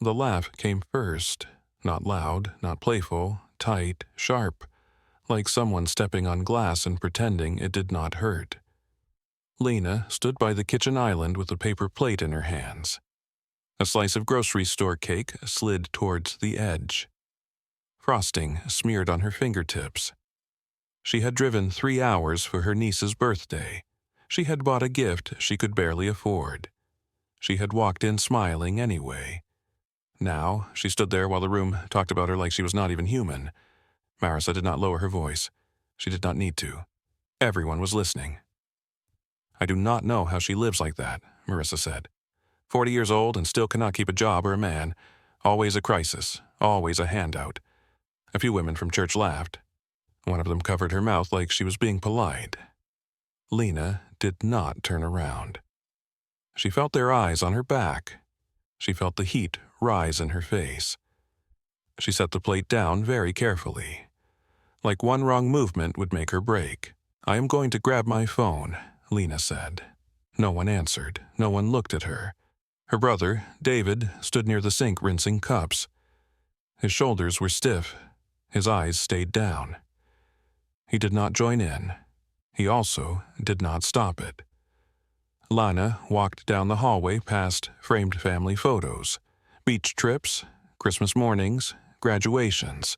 The laugh came first, not loud, not playful, tight, sharp, like someone stepping on glass and pretending it did not hurt. Lena stood by the kitchen island with a paper plate in her hands. A slice of grocery store cake slid towards the edge. Frosting smeared on her fingertips. She had driven 3 hours for her niece's birthday. She had bought a gift she could barely afford. She had walked in smiling anyway. Now, she stood there while the room talked about her like she was not even human. Marissa did not lower her voice. She did not need to. Everyone was listening. "I do not know how she lives like that," Marissa said. 40 years old and still cannot keep a job or a man. Always a crisis. Always a handout. A few women from church laughed. One of them covered her mouth like she was being polite. Lena did not turn around. She felt their eyes on her back. She felt the heat rise in her face. She set the plate down very carefully. Like one wrong movement would make her break. "I am going to grab my phone," Lena said. No one answered. No one looked at her. Her brother, David, stood near the sink rinsing cups. His shoulders were stiff. His eyes stayed down. He did not join in. He also did not stop it. Lana walked down the hallway past framed family photos, beach trips, Christmas mornings, graduations.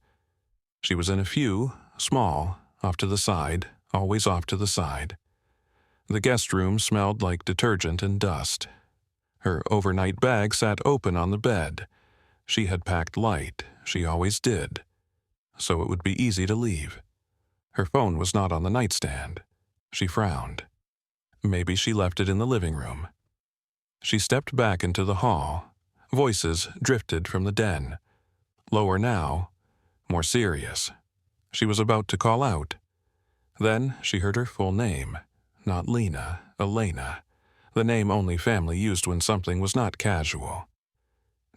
She was in a few, small, off to the side, always off to the side. The guest room smelled like detergent and dust. Her overnight bag sat open on the bed. She had packed light, she always did, so it would be easy to leave. Her phone was not on the nightstand. She frowned. Maybe she left it in the living room. She stepped back into the hall. Voices drifted from the den. Lower now, more serious. She was about to call out. Then she heard her full name. Not Lena, Elena. The name only family used when something was not casual.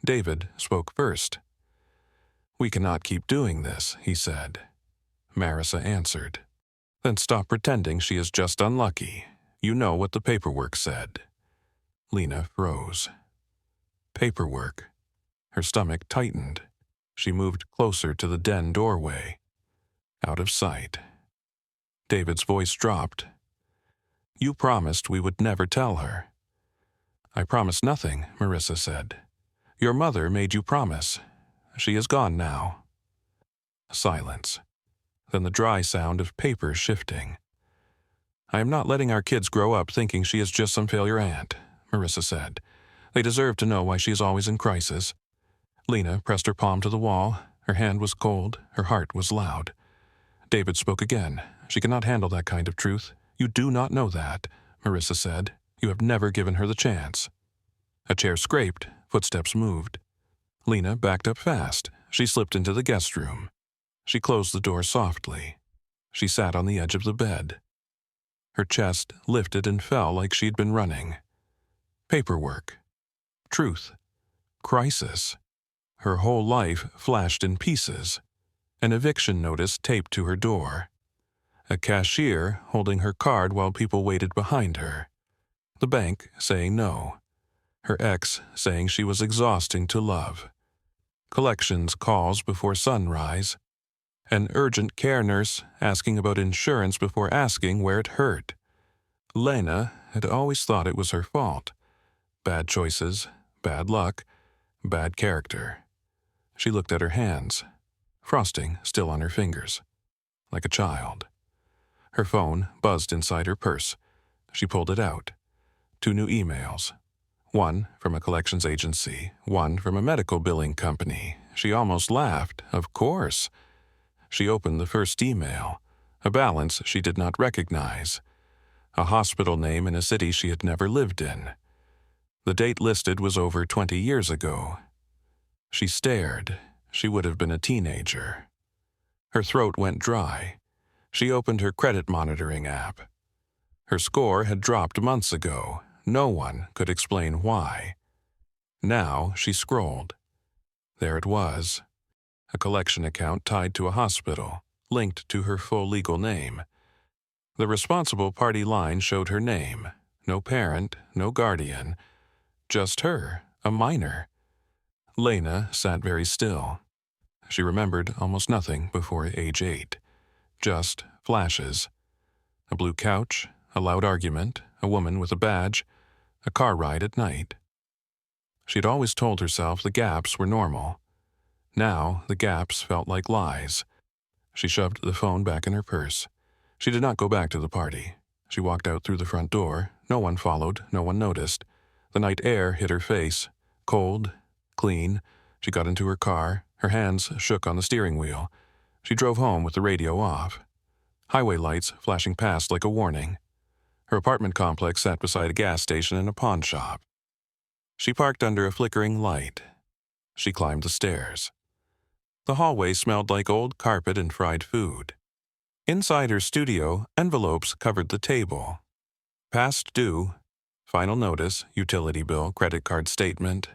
David spoke first. "We cannot keep doing this," he said. Marissa answered. "Then stop pretending she is just unlucky. You know what the paperwork said." Lena froze. Paperwork. Her stomach tightened. She moved closer to the den doorway. Out of sight. David's voice dropped. "You promised we would never tell her." "I promised nothing," Marissa said. "Your mother made you promise. She is gone now." Silence. Then the dry sound of paper shifting. "I am not letting our kids grow up thinking she is just some failure aunt," Marissa said. "They deserve to know why she is always in crisis." Lena pressed her palm to the wall. Her hand was cold. Her heart was loud. David spoke again. "She cannot handle that kind of truth. You do not know that," Marissa said. "You have never given her the chance." A chair scraped. Footsteps moved. Lena backed up fast. She slipped into the guest room. She closed the door softly. She sat on the edge of the bed. Her chest lifted and fell like she'd been running. Paperwork. Truth. Crisis. Her whole life flashed in pieces. An eviction notice taped to her door. A cashier holding her card while people waited behind her. The bank saying no. Her ex saying she was exhausting to love. Collections calls before sunrise. An urgent care nurse asking about insurance before asking where it hurt. Lena had always thought it was her fault. Bad choices, bad luck, bad character. She looked at her hands. Frosting still on her fingers. Like a child. Her phone buzzed inside her purse. She pulled it out. 2 new emails. One from a collections agency, one from a medical billing company. She almost laughed. Of course. She opened the first email. A balance she did not recognize. A hospital name in a city she had never lived in. The date listed was over 20 years ago. She stared. She would have been a teenager. Her throat went dry. She opened her credit monitoring app. Her score had dropped months ago. No one could explain why. Now she scrolled. There it was. A collection account tied to a hospital, linked to her full legal name. The responsible party line showed her name. No parent, no guardian. Just her, a minor. Lena sat very still. She remembered almost nothing before age 8. Just flashes. A blue couch, a loud argument, a woman with a badge, a car ride at night. She'd always told herself the gaps were normal. Now the gaps felt like lies. She shoved the phone back in her purse. She did not go back to the party. She walked out through the front door. No one followed, no one noticed. The night air hit her face. Cold, clean. She got into her car. Her hands shook on the steering wheel. She drove home with the radio off. Highway lights flashing past like a warning. Her apartment complex sat beside a gas station and a pawn shop. She parked under a flickering light. She climbed the stairs. The hallway smelled like old carpet and fried food. Inside her studio, envelopes covered the table. Past due, final notice, utility bill, credit card statement.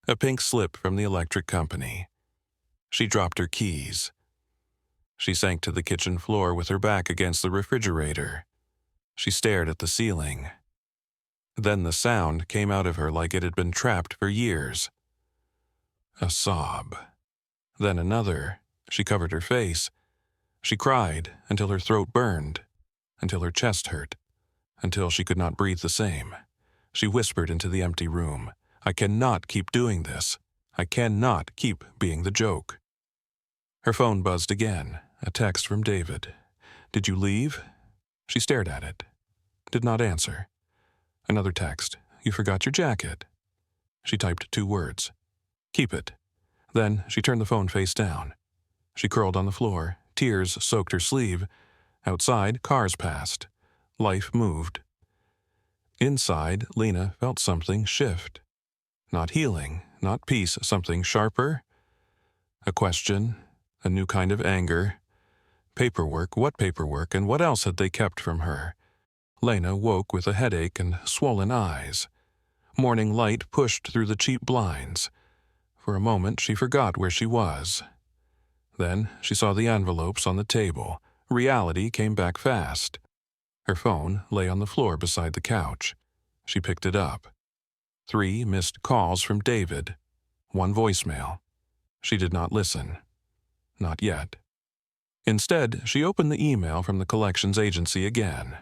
A pink slip from the electric company. She dropped her keys. She sank to the kitchen floor with her back against the refrigerator. She stared at the ceiling. Then the sound came out of her like it had been trapped for years. A sob. Then another. She covered her face. She cried until her throat burned, until her chest hurt, until she could not breathe the same. She whispered into the empty room, "I cannot keep doing this. I cannot keep being the joke." Her phone buzzed again, a text from David. "Did you leave?" She stared at it. Did not answer. Another text. "You forgot your jacket." She typed 2 words. "Keep it." Then she turned the phone face down. She curled on the floor. Tears soaked her sleeve. Outside, cars passed. Life moved. Inside, Lena felt something shift. Not healing, not peace, something sharper. A question, a new kind of anger. Paperwork, what paperwork, and what else had they kept from her? Lena woke with a headache and swollen eyes. Morning light pushed through the cheap blinds. For a moment, she forgot where she was. Then she saw the envelopes on the table. Reality came back fast. Her phone lay on the floor beside the couch. She picked it up. 3 missed calls from David. 1 voicemail. She did not listen. Not yet. Instead, she opened the email from the collections agency again.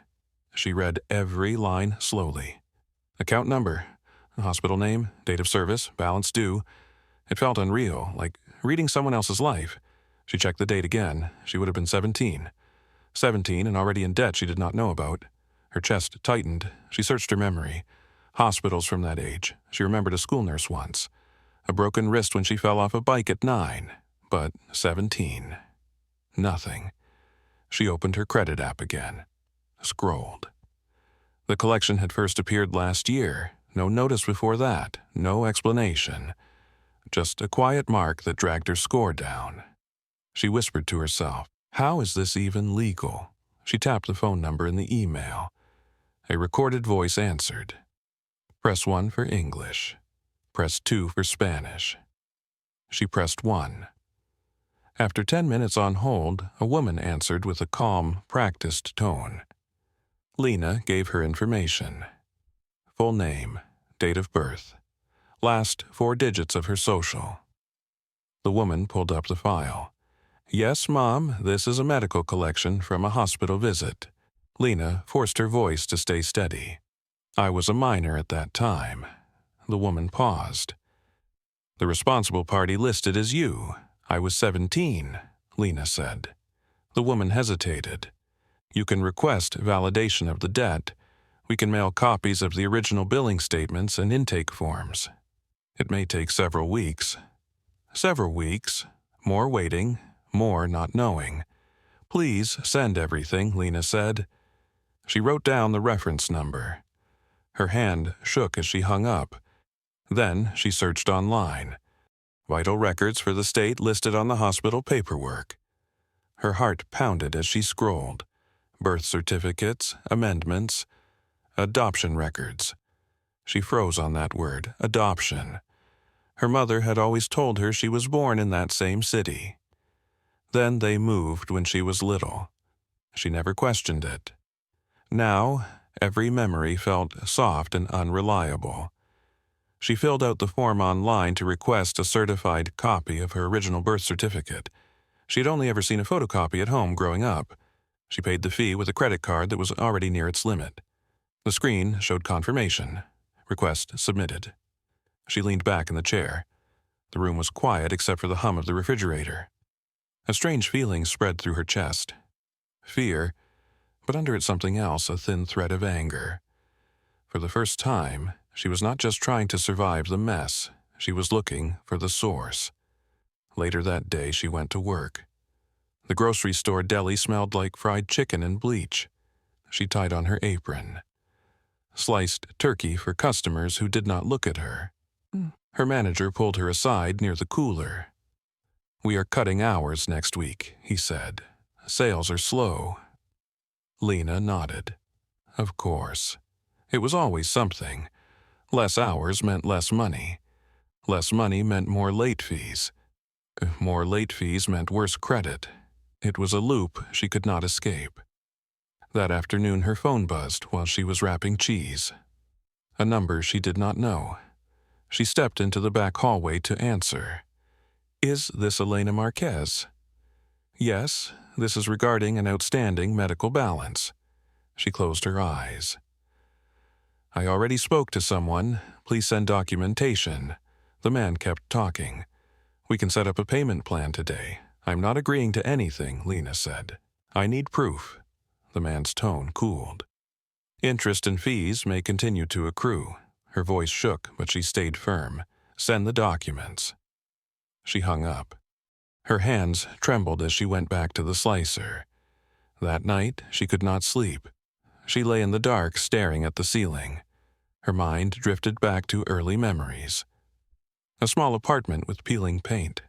She read every line slowly. Account number, hospital name, date of service, balance due. It felt unreal, like reading someone else's life. She checked the date again. She would have been 17. 17 and already in debt she did not know about. Her chest tightened. She searched her memory. Hospitals from that age. She remembered a school nurse once. A broken wrist when she fell off a bike at 9. But 17. Nothing. She opened her credit app again. Scrolled. The collection had first appeared last year. No notice before that. No explanation. Just a quiet mark that dragged her score down. She whispered to herself, "How is this even legal?" She tapped the phone number in the email. A recorded voice answered. Press 1 for English. Press 2 for Spanish. She pressed 1. After 10 minutes on hold, a woman answered with a calm, practiced tone. Lena gave her information. Full name, date of birth, last 4 digits of her social. The woman pulled up the file. "Yes, Mom, this is a medical collection from a hospital visit." Lena forced her voice to stay steady. "I was a minor at that time." The woman paused. "The responsible party listed as you. I was 17, Lena said. The woman hesitated. "You can request validation of the debt. We can mail copies of the original billing statements and intake forms. It may take several weeks." Several weeks. More waiting. More not knowing. "Please send everything," Lena said. She wrote down the reference number. Her hand shook as she hung up. Then she searched online. Vital records for the state listed on the hospital paperwork. Her heart pounded as she scrolled. Birth certificates, amendments, adoption records. She froze on that word, adoption. Her mother had always told her she was born in that same city. Then they moved when she was little. She never questioned it. Now, every memory felt soft and unreliable. She filled out the form online to request a certified copy of her original birth certificate. She had only ever seen a photocopy at home growing up. She paid the fee with a credit card that was already near its limit. The screen showed confirmation. Request submitted. She leaned back in the chair. The room was quiet except for the hum of the refrigerator. A strange feeling spread through her chest. Fear, but under it something else, a thin thread of anger. For the first time, she was not just trying to survive the mess, she was looking for the source. Later that day, she went to work. The grocery store deli smelled like fried chicken and bleach. She tied on her apron. Sliced turkey for customers who did not look at her. Her manager pulled her aside near the cooler. "We are cutting hours next week," he said. "Sales are slow." Lena nodded. Of course. It was always something. Less hours meant less money. Less money meant more late fees. More late fees meant worse credit. It was a loop she could not escape. That afternoon her phone buzzed while she was wrapping cheese. A number she did not know. She stepped into the back hallway to answer. "Is this Elena Marquez?" "Yes, this is regarding an outstanding medical balance." She closed her eyes. "I already spoke to someone. Please send documentation." The man kept talking. "We can set up a payment plan today. I'm not agreeing to anything," Lena said. "I need proof." The man's tone cooled. "Interest and fees may continue to accrue." Her voice shook, but she stayed firm. "Send the documents." She hung up. Her hands trembled as she went back to the slicer. That night, she could not sleep. She lay in the dark, staring at the ceiling. Her mind drifted back to early memories. A small apartment with peeling paint.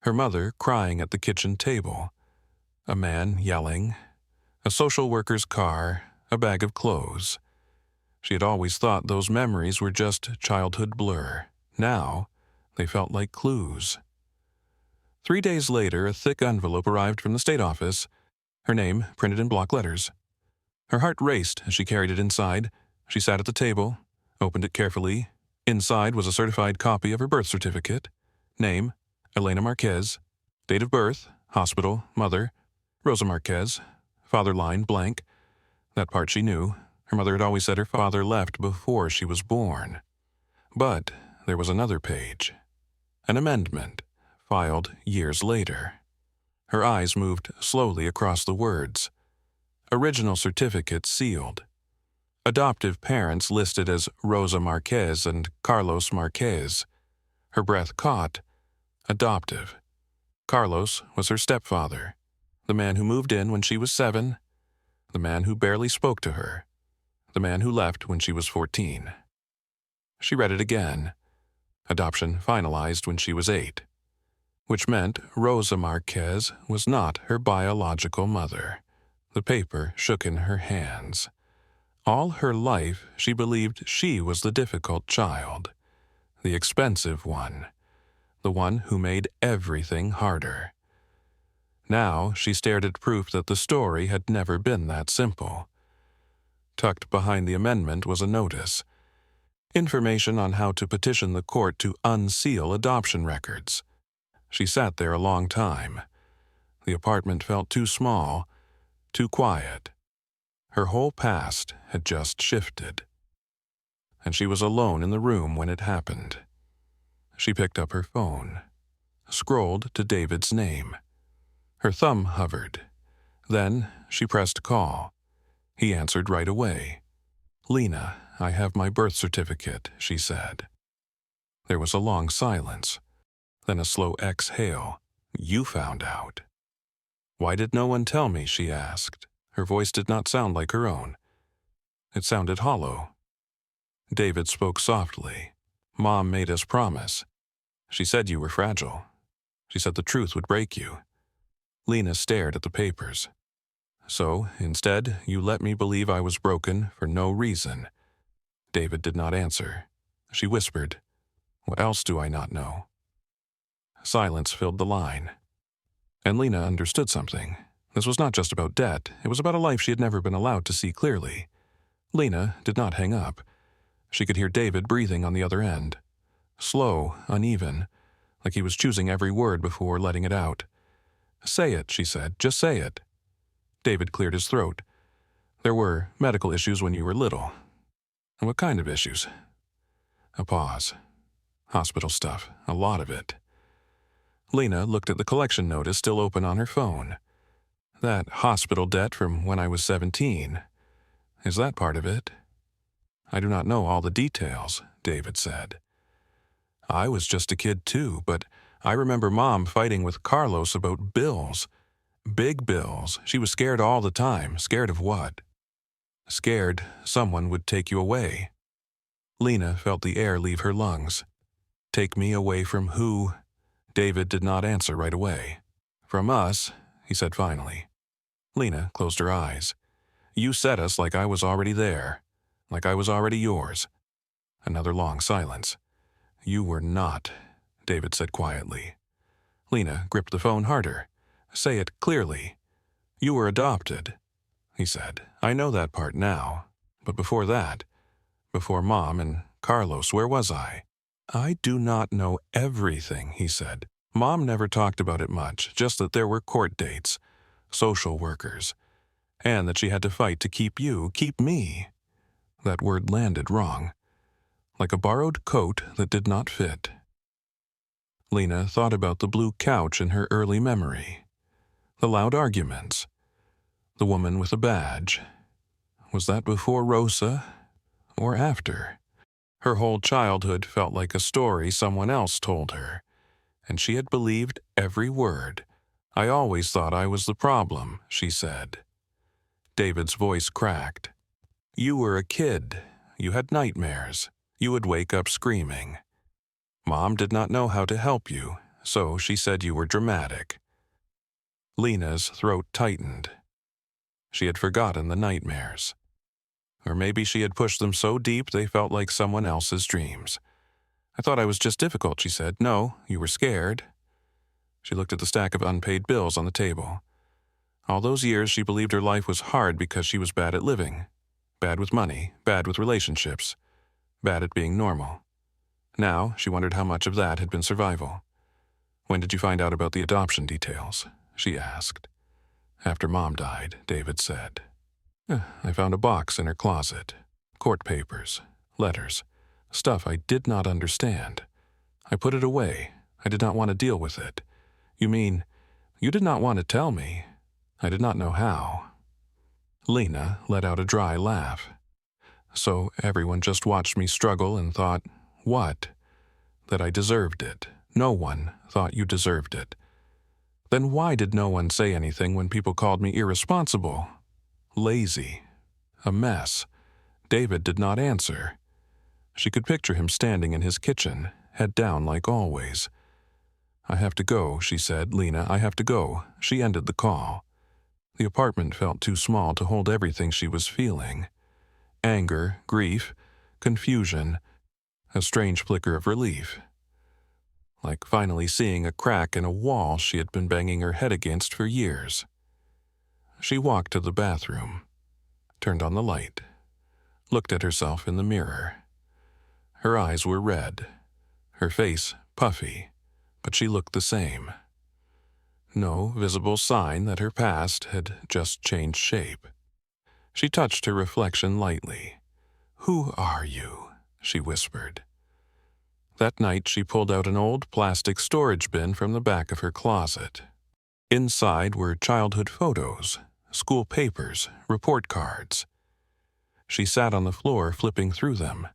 Her mother crying at the kitchen table. A man yelling. A social worker's car. A bag of clothes. She had always thought those memories were just childhood blur. Now, they felt like clues. 3 days later, a thick envelope arrived from the state office. Her name printed in block letters. Her heart raced as she carried it inside. She sat at the table, opened it carefully. Inside was a certified copy of her birth certificate. Name, Elena Marquez. Date of birth, hospital, mother, Rosa Marquez. Father line, blank. That part she knew. Her mother had always said her father left before she was born. But there was another page. An amendment, filed years later. Her eyes moved slowly across the words. Original certificate sealed. Adoptive parents listed as Rosa Marquez and Carlos Marquez. Her breath caught. Adoptive. Carlos was her stepfather, the man who moved in when she was 7, the man who barely spoke to her, the man who left when she was 14. She read it again. Adoption finalized when she was 8, which meant Rosa Marquez was not her biological mother. The paper shook in her hands. All her life, she believed she was the difficult child, the expensive one, the one who made everything harder. Now she stared at proof that the story had never been that simple. Tucked behind the amendment was a notice. Information on how to petition the court to unseal adoption records. She sat there a long time. The apartment felt too small, too quiet. Her whole past had just shifted. And she was alone in the room when it happened. She picked up her phone, scrolled to David's name. Her thumb hovered. Then she pressed call. He answered right away. "Lena, I have my birth certificate," she said. There was a long silence, then a slow exhale. "You found out." "Why did no one tell me?" she asked. Her voice did not sound like her own. It sounded hollow. David spoke softly. "Mom made us promise. She said you were fragile. She said the truth would break you." Lena stared at the papers. "So, instead, you let me believe I was broken for no reason." David did not answer. She whispered, "What else do I not know?" Silence filled the line. And Lena understood something. This was not just about debt. It was about a life she had never been allowed to see clearly. Lena did not hang up. She could hear David breathing on the other end. Slow, uneven, like he was choosing every word before letting it out. "Say it," she said. "Just say it." David cleared his throat. "There were medical issues when you were little." "What kind of issues?" A pause. "Hospital stuff. A lot of it." Lena looked at the collection notice still open on her phone. "That hospital debt from when I was 17. Is that part of it?" "I do not know all the details," David said. "I was just a kid too, but I remember Mom fighting with Carlos about bills. Big bills. She was scared all the time. Scared of what?" "Scared someone would take you away." Lena felt the air leave her lungs. "Take me away from who?" David did not answer right away. "From us," he said finally. Lena closed her eyes. "You said us like I was already there. Like I was already yours." Another long silence. "You were not," David said quietly. Lena gripped the phone harder. "Say it clearly." "You were adopted," he said. "I know that part now. But before that, before Mom and Carlos, where was I?" "I do not know everything," he said. "Mom never talked about it much, just that there were court dates, social workers, and that she had to fight to keep me." That word landed wrong, like a borrowed coat that did not fit. Lena thought about the blue couch in her early memory, the loud arguments, the woman with a badge. Was that before Rosa or after? Her whole childhood felt like a story someone else told her, and she had believed every word. "I always thought I was the problem," she said. David's voice cracked. "You were a kid. You had nightmares. You would wake up screaming. Mom did not know how to help you, so she said you were dramatic." Lena's throat tightened. She had forgotten the nightmares. Or maybe she had pushed them so deep they felt like someone else's dreams. "I thought I was just difficult," she said. "No, you were scared." She looked at the stack of unpaid bills on the table. All those years she believed her life was hard because she was bad at living. Bad with money, bad with relationships, bad at being normal. Now she wondered how much of that had been survival. "When did you find out about the adoption details?" she asked. "After Mom died," David said. "I found a box in her closet. Court papers, letters, stuff I did not understand. I put it away. I did not want to deal with it." "You mean, you did not want to tell me?" "I did not know how." Lena let out a dry laugh. "So everyone just watched me struggle and thought, what? That I deserved it. No one thought you deserved it. Then why did no one say anything when people called me irresponsible? Lazy. A mess." David did not answer. She could picture him standing in his kitchen, head down like always. "I have to go," she said. "Lena, I have to go." She ended the call. The apartment felt too small to hold everything she was feeling. Anger, grief, confusion, a strange flicker of relief. Like finally seeing a crack in a wall she had been banging her head against for years. She walked to the bathroom, turned on the light, looked at herself in the mirror. Her eyes were red, her face puffy, but she looked the same. No visible sign that her past had just changed shape. She touched her reflection lightly. "Who are you?" she whispered. That night she pulled out an old plastic storage bin from the back of her closet. Inside were childhood photos, school papers, report cards. She sat on the floor flipping through them.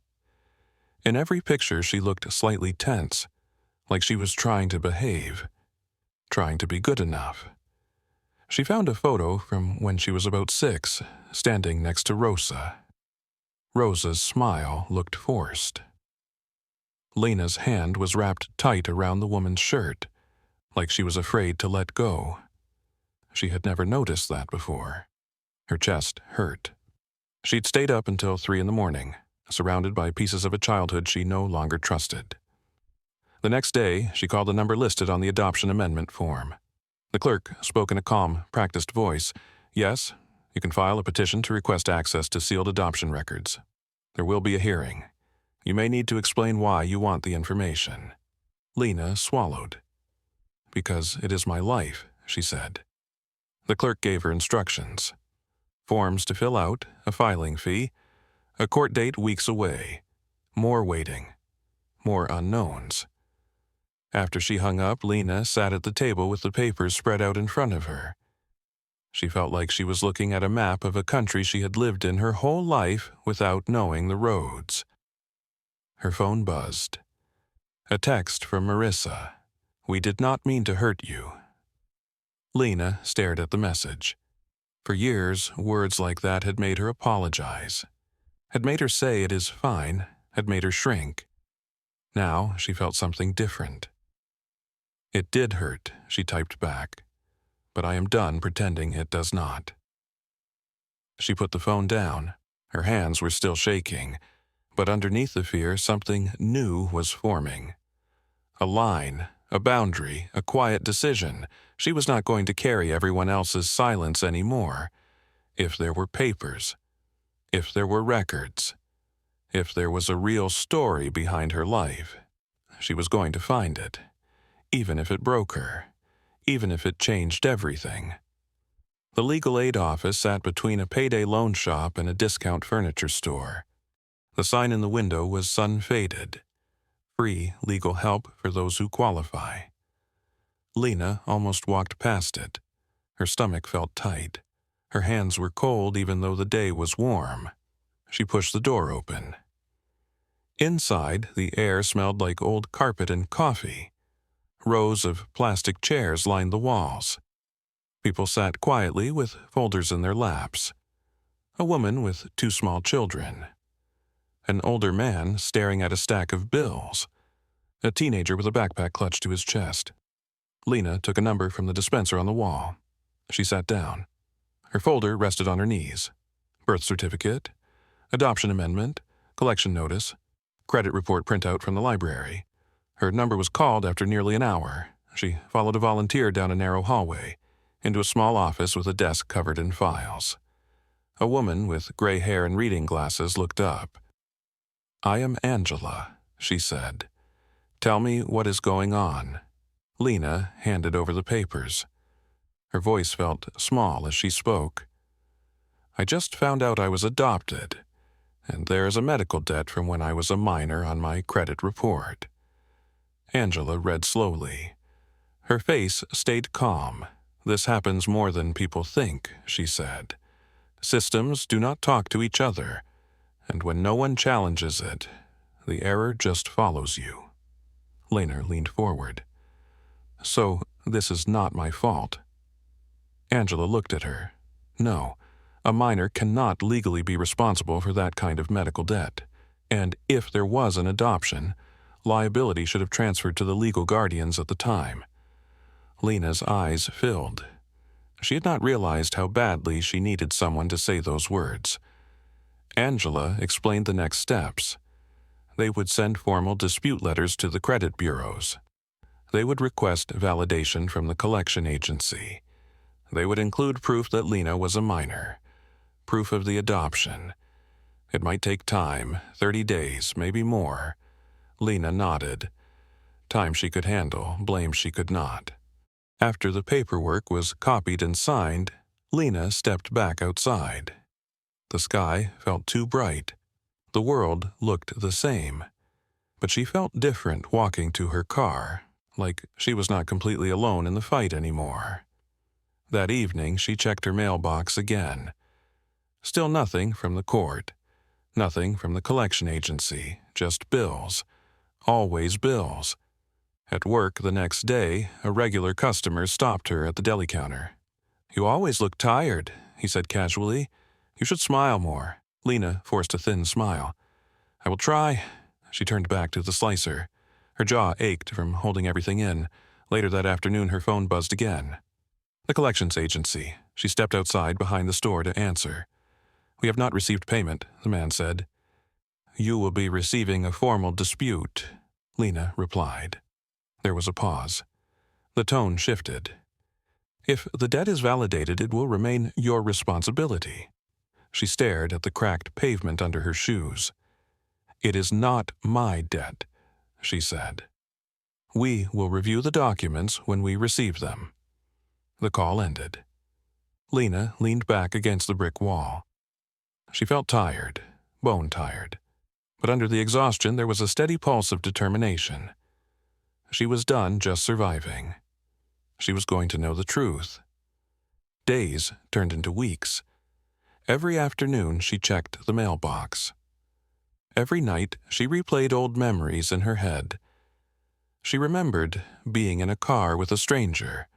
In every picture she looked slightly tense, like she was trying to behave, trying to be good enough. She found a photo from when she was about 6, standing next to Rosa. Rosa's smile looked forced. Lena's hand was wrapped tight around the woman's shirt, like she was afraid to let go. She had never noticed that before. Her chest hurt. She'd stayed up until 3 a.m, surrounded by pieces of a childhood she no longer trusted. The next day, she called the number listed on the adoption amendment form. The clerk spoke in a calm, practiced voice. "Yes, you can file a petition to request access to sealed adoption records. There will be a hearing." You may need to explain why you want the information." Lena swallowed. "Because it is my life," she said. The clerk gave her instructions. Forms to fill out, a filing fee, a court date weeks away, more waiting, more unknowns. After she hung up, Lena sat at the table with the papers spread out in front of her. She felt like she was looking at a map of a country she had lived in her whole life without knowing the roads. Her phone buzzed. A text from Marissa. "We did not mean to hurt you." Lena stared at the message. For years, words like that had made her apologize, had made her say it is fine, had made her shrink. Now she felt something different. "It did hurt," she typed back, "but I am done pretending it does not." She put the phone down. Her hands were still shaking, but underneath the fear, something new was forming. A line, a boundary, a quiet decision. She was not going to carry everyone else's silence anymore. If there were papers, if there were records, if there was a real story behind her life, she was going to find it, even if it broke her, even if it changed everything. The legal aid office sat between a payday loan shop and a discount furniture store. The sign in the window was sun-faded. Free legal help for those who qualify. Lena almost walked past it. Her stomach felt tight. Her hands were cold even though the day was warm. She pushed the door open. Inside, the air smelled like old carpet and coffee. Rows of plastic chairs lined the walls. People sat quietly with folders in their laps. A woman with 2 small children. An older man staring at a stack of bills. A teenager with a backpack clutched to his chest. Lena took a number from the dispenser on the wall. She sat down. Her folder rested on her knees. Birth certificate, adoption amendment, collection notice, credit report printout from the library. Her number was called after nearly an hour. She followed a volunteer down a narrow hallway, into a small office with a desk covered in files. A woman with gray hair and reading glasses looked up. "I am Angela," she said. "Tell me what is going on." Lena handed over the papers. Her voice felt small as she spoke. "I just found out I was adopted, and there is a medical debt from when I was a minor on my credit report." Angela read slowly. Her face stayed calm. "This happens more than people think," she said. "Systems do not talk to each other, and when no one challenges it, the error just follows you." Lena leaned forward. "So, this is not my fault?" Angela looked at her. "No, a minor cannot legally be responsible for that kind of medical debt. And if there was an adoption, liability should have transferred to the legal guardians at the time." Lena's eyes filled. She had not realized how badly she needed someone to say those words. Angela explained the next steps. They would send formal dispute letters to the credit bureaus. They would request validation from the collection agency. They would include proof that Lena was a minor, proof of the adoption. It might take time, 30 days, maybe more. Lena nodded. Time she could handle, blame she could not. After the paperwork was copied and signed, Lena stepped back outside. The sky felt too bright. The world looked the same. But she felt different walking to her car, like she was not completely alone in the fight anymore. That evening, she checked her mailbox again. Still nothing from the court. Nothing from the collection agency, just bills. Always bills. At work the next day, a regular customer stopped her at the deli counter. "You always look tired," he said casually. "You should smile more." Lena forced a thin smile. "I will try." She turned back to the slicer. Her jaw ached from holding everything in. Later that afternoon, her phone buzzed again. The collections agency. She stepped outside behind the store to answer. "We have not received payment," the man said. "You will be receiving a formal dispute," Lena replied. There was a pause. The tone shifted. "If the debt is validated, it will remain your responsibility." She stared at the cracked pavement under her shoes. "It is not my debt," she said. "We will review the documents when we receive them." The call ended. Lena leaned back against the brick wall. She felt tired, bone-tired, but under the exhaustion there was a steady pulse of determination. She was done just surviving. She was going to know the truth. Days turned into weeks. Every afternoon she checked the mailbox. Every night she replayed old memories in her head. She remembered being in a car with a stranger,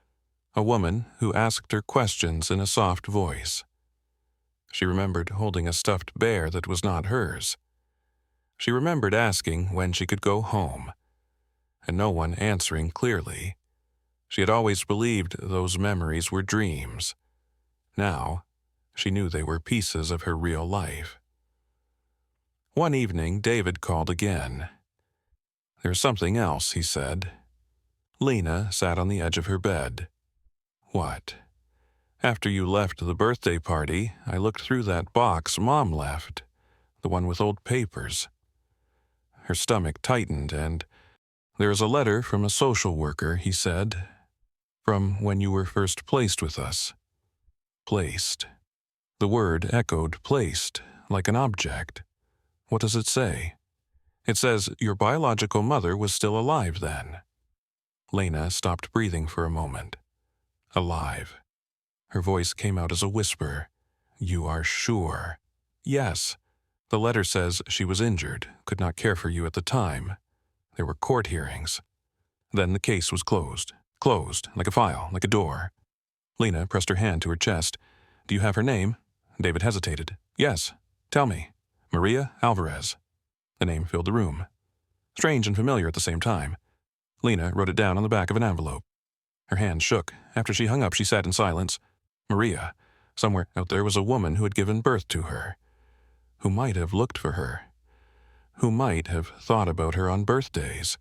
a woman who asked her questions in a soft voice. She remembered holding a stuffed bear that was not hers. She remembered asking when she could go home, and no one answering clearly. She had always believed those memories were dreams. Now, she knew they were pieces of her real life. One evening, David called again. "There's something else," he said. Lena sat on the edge of her bed. "What?" "After you left the birthday party, I looked through that box Mom left, the one with old papers." Her stomach tightened, and "There is a letter from a social worker," he said, "from when you were first placed with us." Placed. The word echoed placed, like an object. What does it say? It says your biological mother was still alive then. Lena stopped breathing for a moment. Alive. Her voice came out as a whisper. "You are sure?" "Yes. The letter says she was injured, could not care for you at the time. There were court hearings. Then the case was closed. Closed, like a file, like a door." Lena pressed her hand to her chest. "Do you have her name?" David hesitated. "Yes. Tell me." "Maria Alvarez." The name filled the room. Strange and familiar at the same time. Lena wrote it down on the back of an envelope. Her hand shook. After she hung up, she sat in silence. Maria. Somewhere out there was a woman who had given birth to her, who might have looked for her, who might have thought about her on birthdays,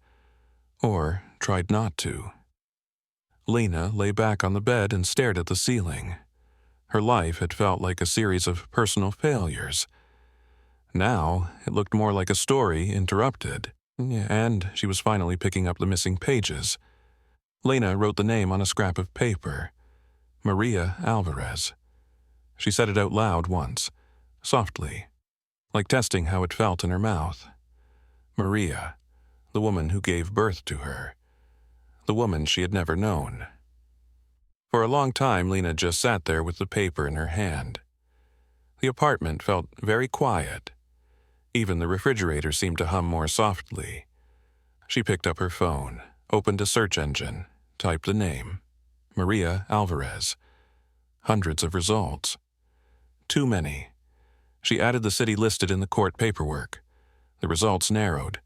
or tried not to. Lena lay back on the bed and stared at the ceiling. Her life had felt like a series of personal failures. Now it looked more like a story interrupted, and she was finally picking up the missing pages. Lena wrote the name on a scrap of paper. Maria Alvarez. She said it out loud once, softly, like testing how it felt in her mouth. Maria, the woman who gave birth to her, the woman she had never known. For a long time, Lena just sat there with the paper in her hand. The apartment felt very quiet. Even the refrigerator seemed to hum more softly. She picked up her phone, opened a search engine, typed the name. Maria Alvarez. Hundreds of results. Too many. She added the city listed in the court paperwork. The results narrowed.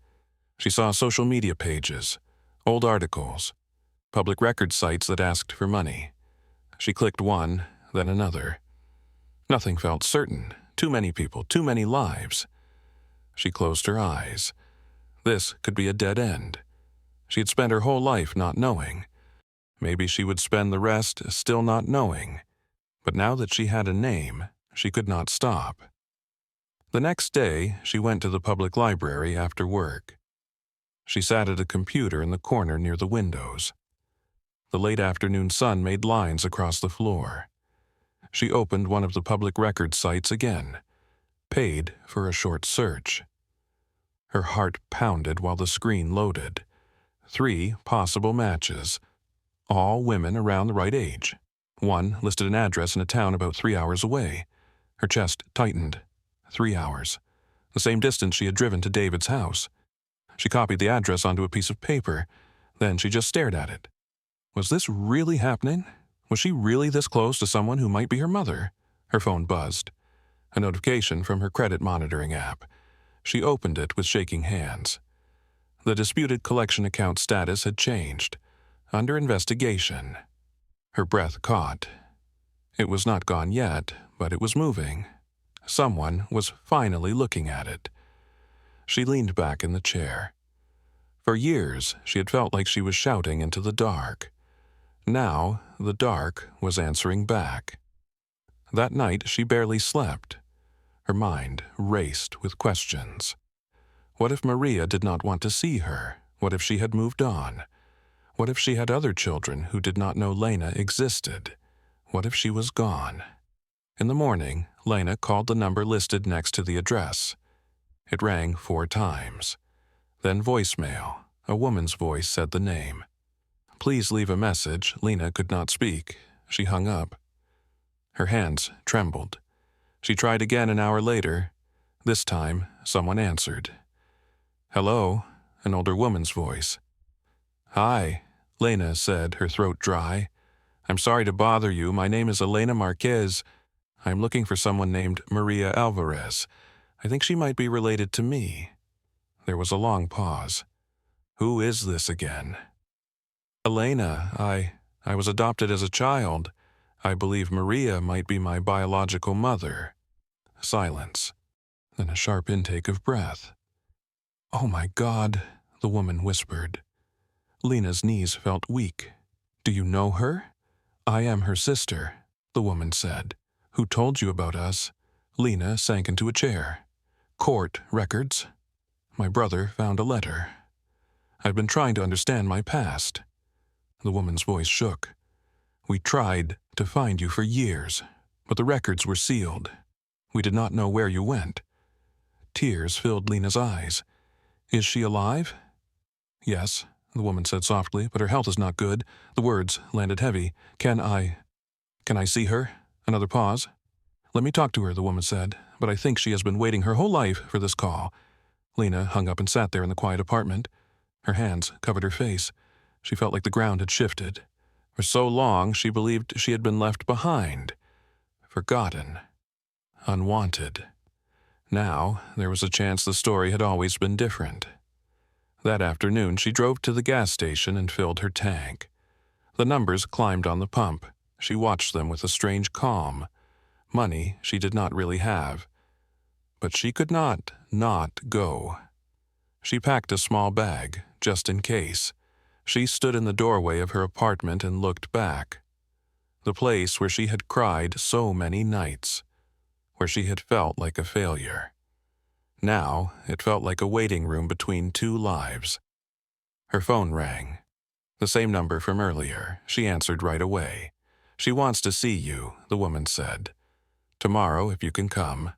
She saw social media pages, old articles, public record sites that asked for money. She clicked one, then another. Nothing felt certain. Too many people, too many lives. She closed her eyes. This could be a dead end. She had spent her whole life not knowing. Maybe she would spend the rest still not knowing. But now that she had a name, she could not stop. The next day, she went to the public library after work. She sat at a computer in the corner near the windows. The late afternoon sun made lines across the floor. She opened one of the public record sites again, paid for a short search. Her heart pounded while the screen loaded. 3 possible matches, all women around the right age. One listed an address in a town about 3 hours away. Her chest tightened. 3 hours. The same distance she had driven to David's house. She copied the address onto a piece of paper. Then she just stared at it. Was this really happening? Was she really this close to someone who might be her mother? Her phone buzzed. A notification from her credit monitoring app. She opened it with shaking hands. The disputed collection account status had changed. Under investigation. Her breath caught. It was not gone yet, but it was moving. Someone was finally looking at it. She leaned back in the chair. For years, she had felt like she was shouting into the dark. Now, the dark was answering back. That night, she barely slept. Her mind raced with questions. What if Maria did not want to see her? What if she had moved on? What if she had other children who did not know Lena existed? What if she was gone? In the morning, Lena called the number listed next to the address. It rang 4 times. Then voicemail. A woman's voice said the name. "Please leave a message." Lena could not speak. She hung up. Her hands trembled. She tried again an hour later. This time, someone answered. "Hello," an older woman's voice. "Hi," Lena said, her throat dry. "I'm sorry to bother you. My name is Elena Marquez. I'm looking for someone named Maria Alvarez. I think she might be related to me." There was a long pause. "Who is this again?" "Elena, I was adopted as a child. I believe Maria might be my biological mother." Silence. Then a sharp intake of breath. "Oh my God," the woman whispered. Lena's knees felt weak. "Do you know her?" "I am her sister," the woman said. "Who told you about us?" Lena sank into a chair. "Court records. My brother found a letter. I've been trying to understand my past." The woman's voice shook. "We tried to find you for years, but the records were sealed. We did not know where you went." Tears filled Lena's eyes. "Is she alive?" "Yes," the woman said softly, "but her health is not good." The words landed heavy. Can I see her?" Another pause. "Let me talk to her," the woman said, "but I think she has been waiting her whole life for this call." Lena hung up and sat there in the quiet apartment. Her hands covered her face. She felt like the ground had shifted. For so long, she believed she had been left behind, forgotten, unwanted. Now, there was a chance the story had always been different. That afternoon, she drove to the gas station and filled her tank. The numbers climbed on the pump. She watched them with a strange calm. Money she did not really have. But she could not go. She packed a small bag, just in case. She stood in the doorway of her apartment and looked back. The place where she had cried so many nights. Where she had felt like a failure. Now, it felt like a waiting room between 2 lives. Her phone rang. The same number from earlier. She answered right away. "She wants to see you," the woman said. "Tomorrow, if you can come."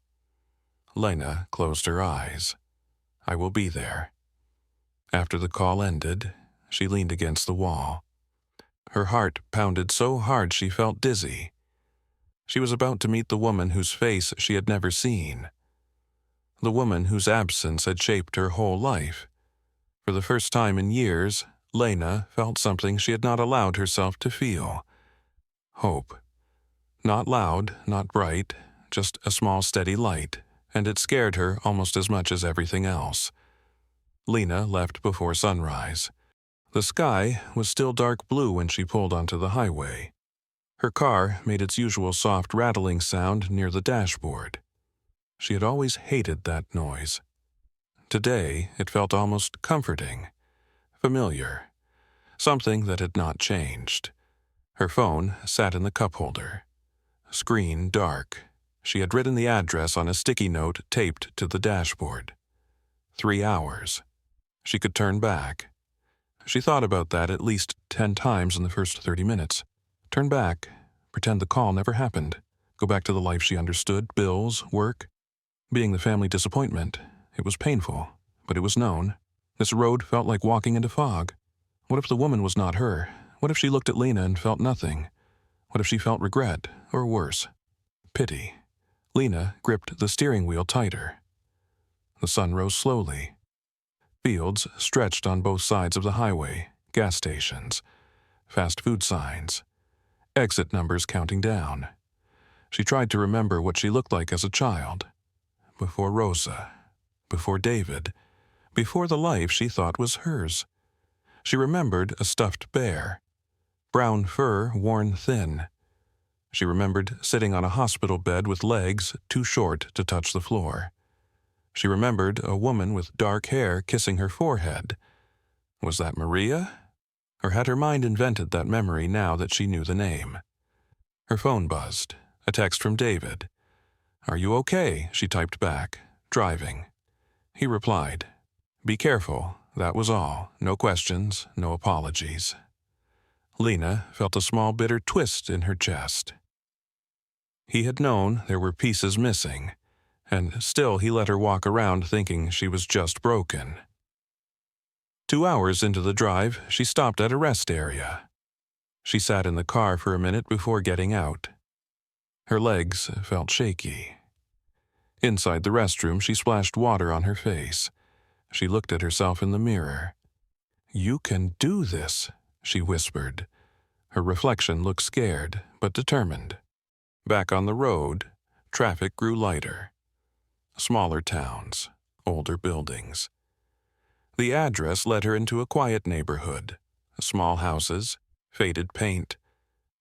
Lena closed her eyes. "I will be there." After the call ended, she leaned against the wall. Her heart pounded so hard she felt dizzy. She was about to meet the woman whose face she had never seen. The woman whose absence had shaped her whole life. For the first time in years, Lena felt something she had not allowed herself to feel. Hope. Not loud, not bright, just a small steady light, and it scared her almost as much as everything else. Lena left before sunrise. The sky was still dark blue when she pulled onto the highway. Her car made its usual soft rattling sound near the dashboard. She had always hated that noise. Today, it felt almost comforting, familiar, something that had not changed. Her phone sat in the cup holder. Screen dark. She had written the address on a sticky note taped to the dashboard. 3 hours. She could turn back. She thought about that at least 10 times in the first 30 minutes. Turn back, pretend the call never happened, go back to the life she understood, bills, work. Being the family disappointment, it was painful, but it was known. This road felt like walking into fog. What if the woman was not her? What if she looked at Lena and felt nothing? What if she felt regret, or worse, pity? Lena gripped the steering wheel tighter. The sun rose slowly. Fields stretched on both sides of the highway, gas stations, fast food signs, exit numbers counting down. She tried to remember what she looked like as a child. Before Rosa, before David, before the life she thought was hers. She remembered a stuffed bear, brown fur worn thin. She remembered sitting on a hospital bed with legs too short to touch the floor. She remembered a woman with dark hair kissing her forehead. Was that Maria? Or had her mind invented that memory now that she knew the name? Her phone buzzed. A text from David. "Are you okay?" she typed back, driving. He replied, Be careful, that was all. No questions, no apologies. Lena felt a small bitter twist in her chest. He had known there were pieces missing, and still he let her walk around thinking she was just broken. 2 hours into the drive, she stopped at a rest area. She sat in the car for a minute before getting out. Her legs felt shaky. Inside the restroom, she splashed water on her face. She looked at herself in the mirror. "You can do this," she whispered. Her reflection looked scared, but determined. Back on the road, traffic grew lighter. Smaller towns, older buildings. The address led her into a quiet neighborhood. Small houses, faded paint,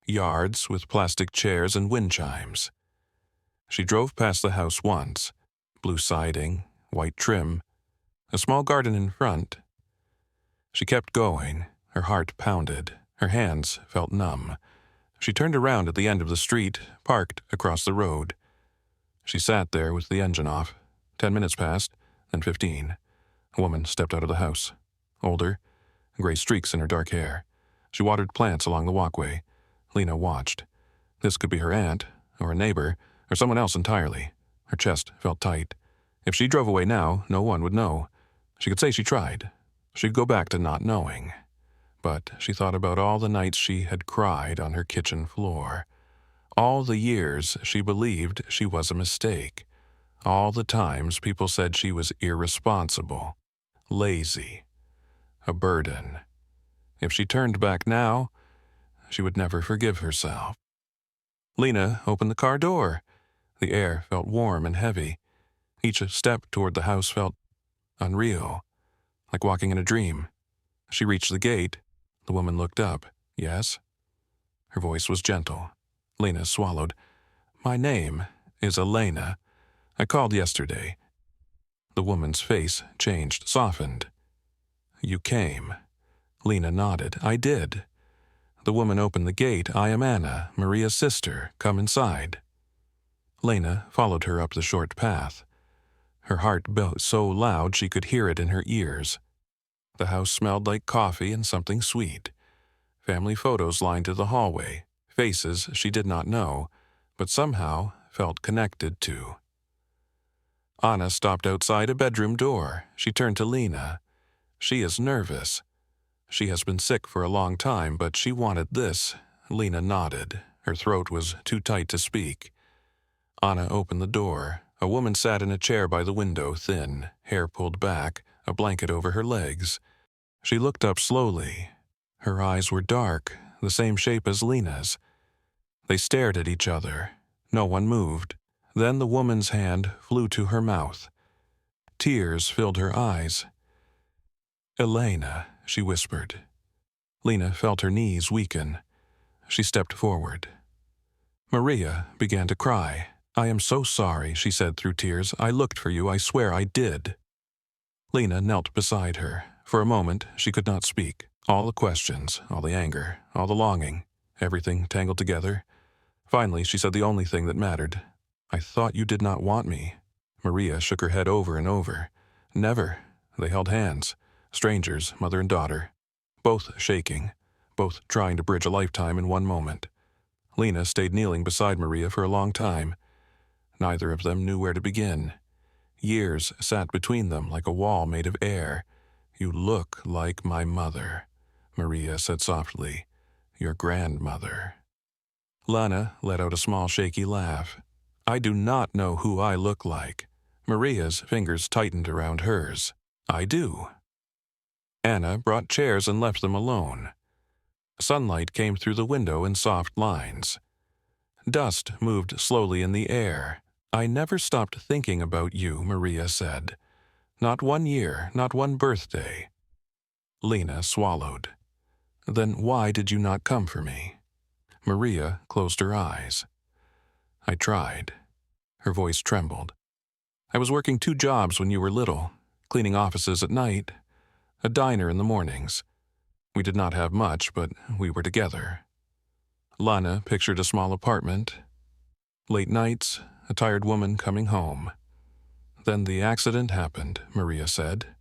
yards with plastic chairs and wind chimes. She drove past the house once, blue siding, white trim, a small garden in front. She kept going, her heart pounded, her hands felt numb. She turned around at the end of the street, parked across the road. She sat there with the engine off. 10 minutes passed, then 15. A woman stepped out of the house. Older, gray streaks in her dark hair. She watered plants along the walkway. Lena watched. This could be her aunt, or a neighbor, or someone else entirely. Her chest felt tight. If she drove away now, no one would know. She could say she tried. She'd go back to not knowing. But she thought about all the nights she had cried on her kitchen floor. All the years she believed she was a mistake. All the times people said she was irresponsible, lazy, a burden. If she turned back now, she would never forgive herself. Lena opened the car door. The air felt warm and heavy. Each step toward the house felt unreal, like walking in a dream. She reached the gate. The woman looked up. "Yes?" Her voice was gentle. Lena swallowed. "My name is Elena. I called yesterday." The woman's face changed, softened. "You came." Lena nodded. "I did." The woman opened the gate. "I am Anna, Maria's sister. Come inside." Lena followed her up the short path. Her heart beat so loud she could hear it in her ears. The house smelled like coffee and something sweet. Family photos lined to the hallway, faces she did not know, but somehow felt connected to. Anna stopped outside a bedroom door. She turned to Lena. "She is nervous. She has been sick for a long time, but she wanted this." Lena nodded. Her throat was too tight to speak. Anna opened the door. A woman sat in a chair by the window, thin, hair pulled back, a blanket over her legs. She looked up slowly. Her eyes were dark, the same shape as Lena's. They stared at each other. No one moved. Then the woman's hand flew to her mouth. Tears filled her eyes. "Elena," she whispered. Lena felt her knees weaken. She stepped forward. Maria began to cry. "I am so sorry," she said through tears. "I looked for you, I swear I did." Lena knelt beside her. For a moment, she could not speak. All the questions, all the anger, all the longing, everything tangled together. Finally, she said the only thing that mattered. "I thought you did not want me." Maria shook her head over and over. "Never." They held hands. Strangers, mother and daughter. Both shaking. Both trying to bridge a lifetime in one moment. Lena stayed kneeling beside Maria for a long time. Neither of them knew where to begin. Years sat between them like a wall made of air. "You look like my mother," Maria said softly. "Your grandmother." Lana let out a small shaky laugh. "I do not know who I look like." Maria's fingers tightened around hers. "I do." Anna brought chairs and left them alone. Sunlight came through the window in soft lines. Dust moved slowly in the air. "I never stopped thinking about you," Maria said. "Not 1 year, not 1 birthday." Lena swallowed. "Then why did you not come for me?" Maria closed her eyes. "I tried." Her voice trembled. "I was working 2 jobs when you were little, cleaning offices at night, a diner in the mornings. We did not have much, but we were together." Lana pictured a small apartment. Late nights, a tired woman coming home. "Then the accident happened," Maria said.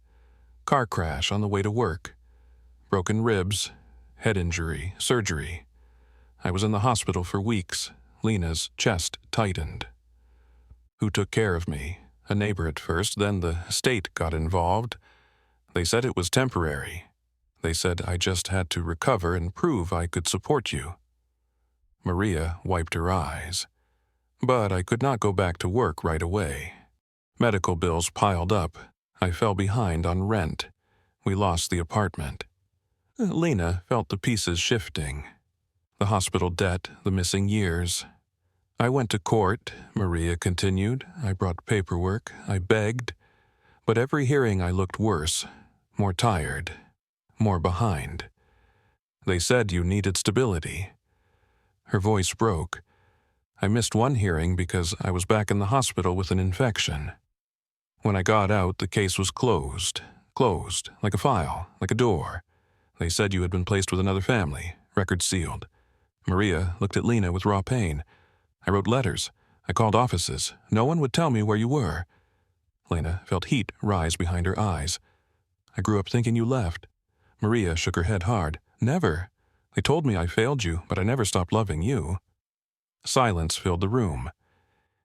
Car crash on the way to work. Broken ribs, head injury, surgery. I was in the hospital for weeks. Lena's chest tightened. Who took care of me? A neighbor at first, then the state got involved. They said it was temporary. They said I just had to recover and prove I could support you. Maria wiped her eyes. But I could not go back to work right away. Medical bills piled up. I fell behind on rent. We lost the apartment. Lena felt the pieces shifting. The hospital debt, the missing years. I went to court, Maria continued. I brought paperwork. I begged. But every hearing I looked worse, more tired, more behind. They said you needed stability. Her voice broke. I missed one hearing because I was back in the hospital with an infection. When I got out, the case was closed, like a file, like a door. They said you had been placed with another family, record sealed. Maria looked at Lena with raw pain. I wrote letters. I called offices. No one would tell me where you were. Lena felt heat rise behind her eyes. I grew up thinking you left. Maria shook her head hard. Never. They told me I failed you, but I never stopped loving you. Silence filled the room.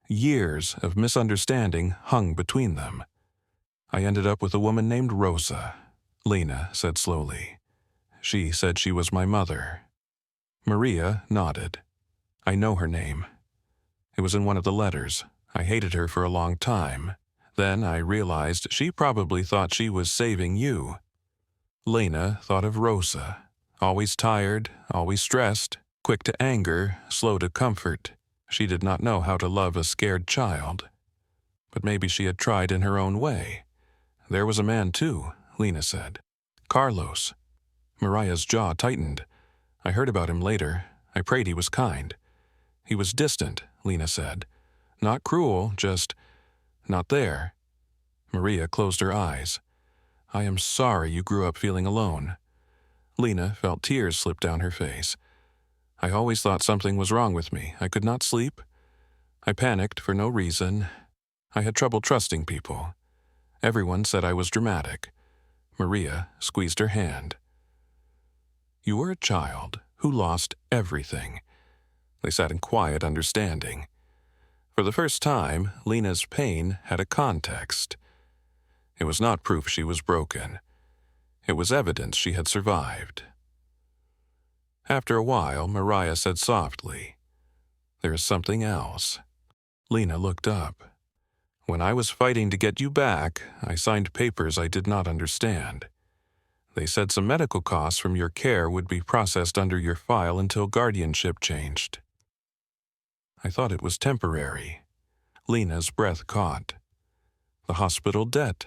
Years of misunderstanding hung between them. I ended up with a woman named Rosa, Lena said slowly. She said she was my mother. Maria nodded. I know her name. It was in one of the letters. I hated her for a long time. Then I realized she probably thought she was saving you. Lena thought of Rosa. Always tired, always stressed, quick to anger, slow to comfort. She did not know how to love a scared child. But maybe she had tried in her own way. There was a man too, Lena said. Carlos. Maria's jaw tightened. I heard about him later. I prayed he was kind. He was distant, Lena said. Not cruel, just not there. Maria closed her eyes. I am sorry you grew up feeling alone. Lena felt tears slip down her face. I always thought something was wrong with me. I could not sleep. I panicked for no reason. I had trouble trusting people. Everyone said I was dramatic. Maria squeezed her hand. You were a child who lost everything. They sat in quiet understanding. For the first time, Lena's pain had a context. It was not proof she was broken. It was evidence she had survived. After a while, Maria said softly, There is something else. Lena looked up. When I was fighting to get you back, I signed papers I did not understand. They said some medical costs from your care would be processed under your file until guardianship changed. I thought it was temporary. Lena's breath caught. The hospital debt.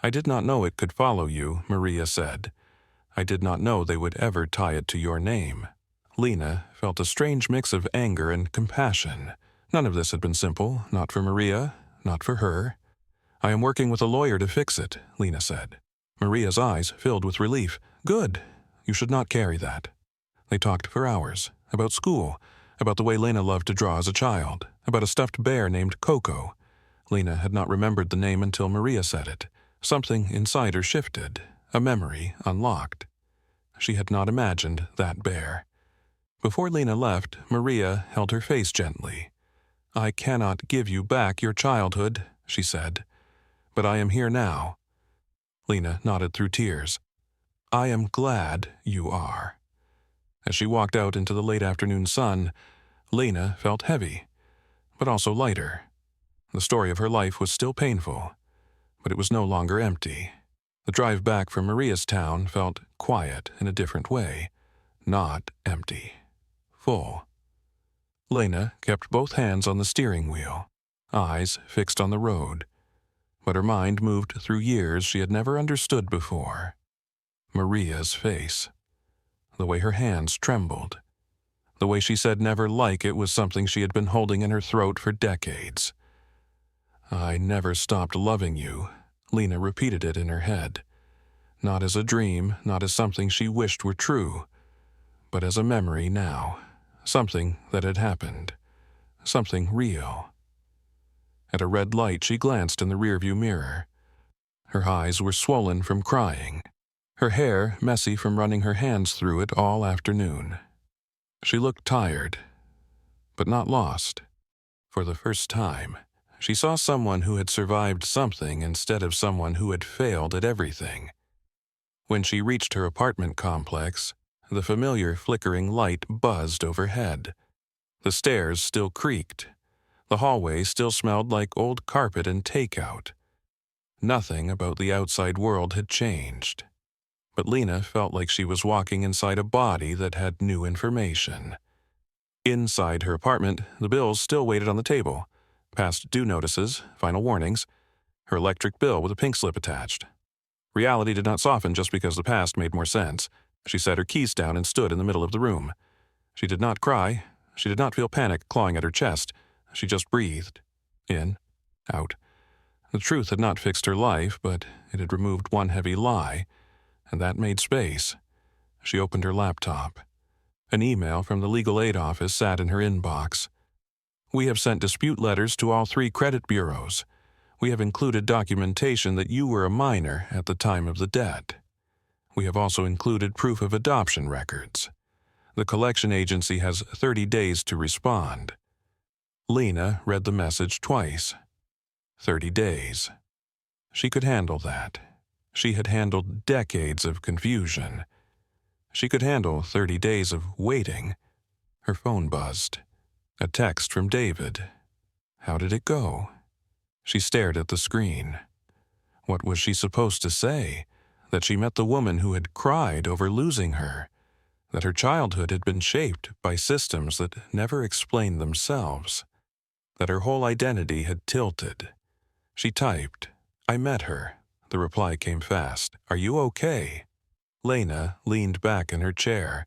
I did not know it could follow you, Maria said. I did not know they would ever tie it to your name. Lena felt a strange mix of anger and compassion. None of this had been simple, not for Maria, not for her. I am working with a lawyer to fix it, Lena said. Maria's eyes filled with relief. Good. You should not carry that. They talked for hours, about school, about the way Lena loved to draw as a child, about a stuffed bear named Coco. Lena had not remembered the name until Maria said it. Something inside her shifted, a memory unlocked. She had not imagined that bear. Before Lena left, Maria held her face gently. I cannot give you back your childhood, she said, but I am here now. Lena nodded through tears. I am glad you are. As she walked out into the late afternoon sun, Lena felt heavy, but also lighter. The story of her life was still painful, but it was no longer empty. The drive back from Maria's town felt quiet in a different way, not empty, full. Lena kept both hands on the steering wheel, eyes fixed on the road, but her mind moved through years she had never understood before. Maria's face, the way her hands trembled, the way she said never like it was something she had been holding in her throat for decades. I never stopped loving you, Lena repeated it in her head. Not as a dream, not as something she wished were true, but as a memory now, something that had happened, something real. At a red light, she glanced in the rearview mirror. Her eyes were swollen from crying, her hair messy from running her hands through it all afternoon. She looked tired, but not lost. For the first time, she saw someone who had survived something instead of someone who had failed at everything. When she reached her apartment complex, the familiar flickering light buzzed overhead. The stairs still creaked. The hallway still smelled like old carpet and takeout. Nothing about the outside world had changed. But Lena felt like she was walking inside a body that had new information. Inside her apartment, the bills still waited on the table. Past due notices, final warnings, her electric bill with a pink slip attached. Reality did not soften just because the past made more sense. She set her keys down and stood in the middle of the room. She did not cry. She did not feel panic clawing at her chest. She just breathed. In, out. The truth had not fixed her life, but it had removed one heavy lie, and that made space. She opened her laptop. An email from the legal aid office sat in her inbox. We have sent dispute letters to all 3 credit bureaus. We have included documentation that you were a minor at the time of the debt. We have also included proof of adoption records. The collection agency has 30 days to respond. Lena read the message twice. 30 days. She could handle that. She had handled decades of confusion. She could handle 30 days of waiting. Her phone buzzed. A text from David. How did it go? She stared at the screen. What was she supposed to say? That she met the woman who had cried over losing her. That her childhood had been shaped by systems that never explained themselves. That her whole identity had tilted. She typed, I met her. The reply came fast. Are you okay? Lena leaned back in her chair.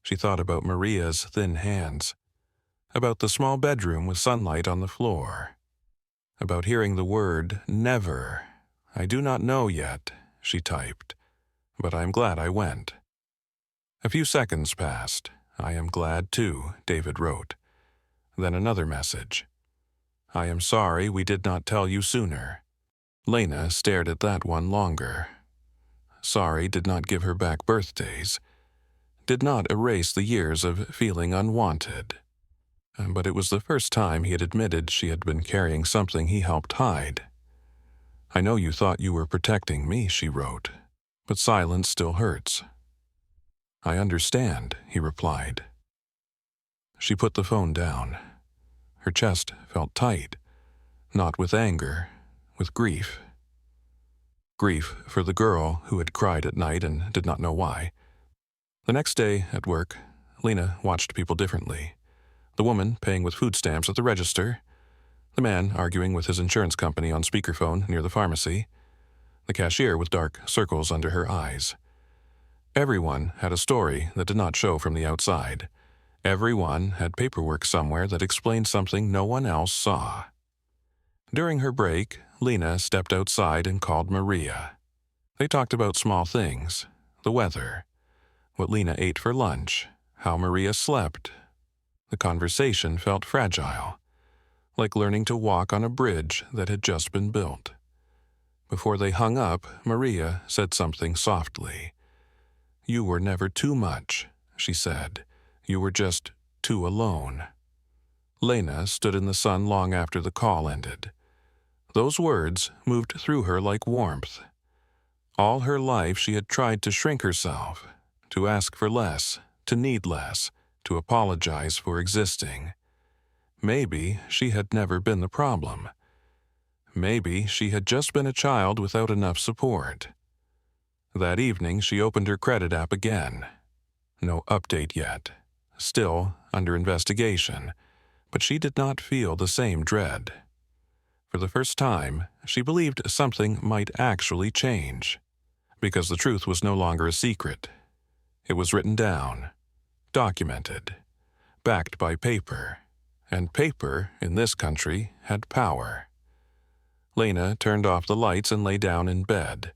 She thought about Maria's thin hands. About the small bedroom with sunlight on the floor. About hearing the word never. I do not know yet, she typed, but I am glad I went. A few seconds passed. I am glad too, David wrote. Then another message. I am sorry we did not tell you sooner. Lena stared at that one longer. Sorry did not give her back birthdays. Did not erase the years of feeling unwanted. But it was the first time he had admitted she had been carrying something he helped hide. I know you thought you were protecting me, she wrote, but silence still hurts. I understand, he replied. She put the phone down. Her chest felt tight, not with anger, with grief. Grief for the girl who had cried at night and did not know why. The next day at work, Lena watched people differently. The woman paying with food stamps at the register, the man arguing with his insurance company on speakerphone near the pharmacy, the cashier with dark circles under her eyes. Everyone had a story that did not show from the outside. Everyone had paperwork somewhere that explained something no one else saw. During her break, Lena stepped outside and called Maria. They talked about small things, the weather, what Lena ate for lunch, how Maria slept. The conversation felt fragile, like learning to walk on a bridge that had just been built. Before they hung up, Maria said something softly. You were never too much, she said. You were just too alone. Lena stood in the sun long after the call ended. Those words moved through her like warmth. All her life she had tried to shrink herself, to ask for less, to need less, to apologize for existing. Maybe she had never been the problem. Maybe she had just been a child without enough support. That evening she opened her credit app again. No update yet. Still under investigation, but she did not feel the same dread. For the first time, she believed something might actually change, because the truth was no longer a secret. It was written down, documented, backed by paper, and paper in this country had power. Lena turned off the lights and lay down in bed.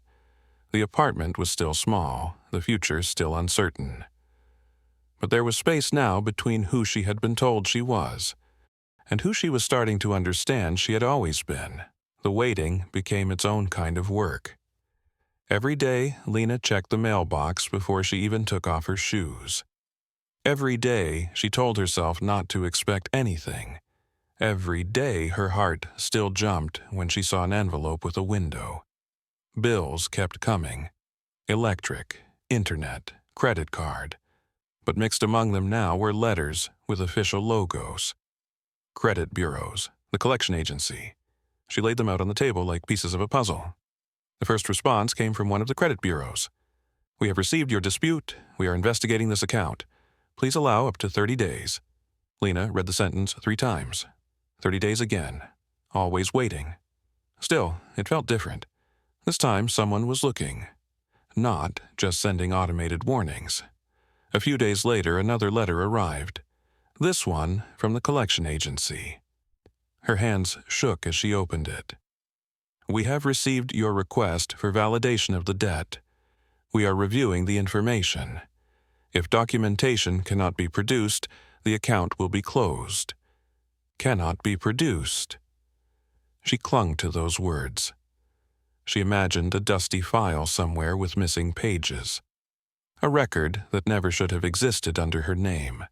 The apartment was still small, the future still uncertain. But there was space now between who she had been told she was and who she was starting to understand she had always been. The waiting became its own kind of work. Every day, Lena checked the mailbox before she even took off her shoes. Every day, she told herself not to expect anything. Every day, her heart still jumped when she saw an envelope with a window. Bills kept coming. Electric, internet, credit card. But mixed among them now were letters with official logos. Credit bureaus, the collection agency. She laid them out on the table like pieces of a puzzle. The first response came from one of the credit bureaus. "We have received your dispute. We are investigating this account. Please allow up to 30 days. Lena read the sentence 3 times. 30 days again. Always waiting. Still, it felt different. This time someone was looking. Not just sending automated warnings. A few days later, another letter arrived. This one from the collection agency. Her hands shook as she opened it. "We have received your request for validation of the debt. We are reviewing the information. If documentation cannot be produced, the account will be closed." Cannot be produced. She clung to those words. She imagined a dusty file somewhere with missing pages. A record that never should have existed under her name.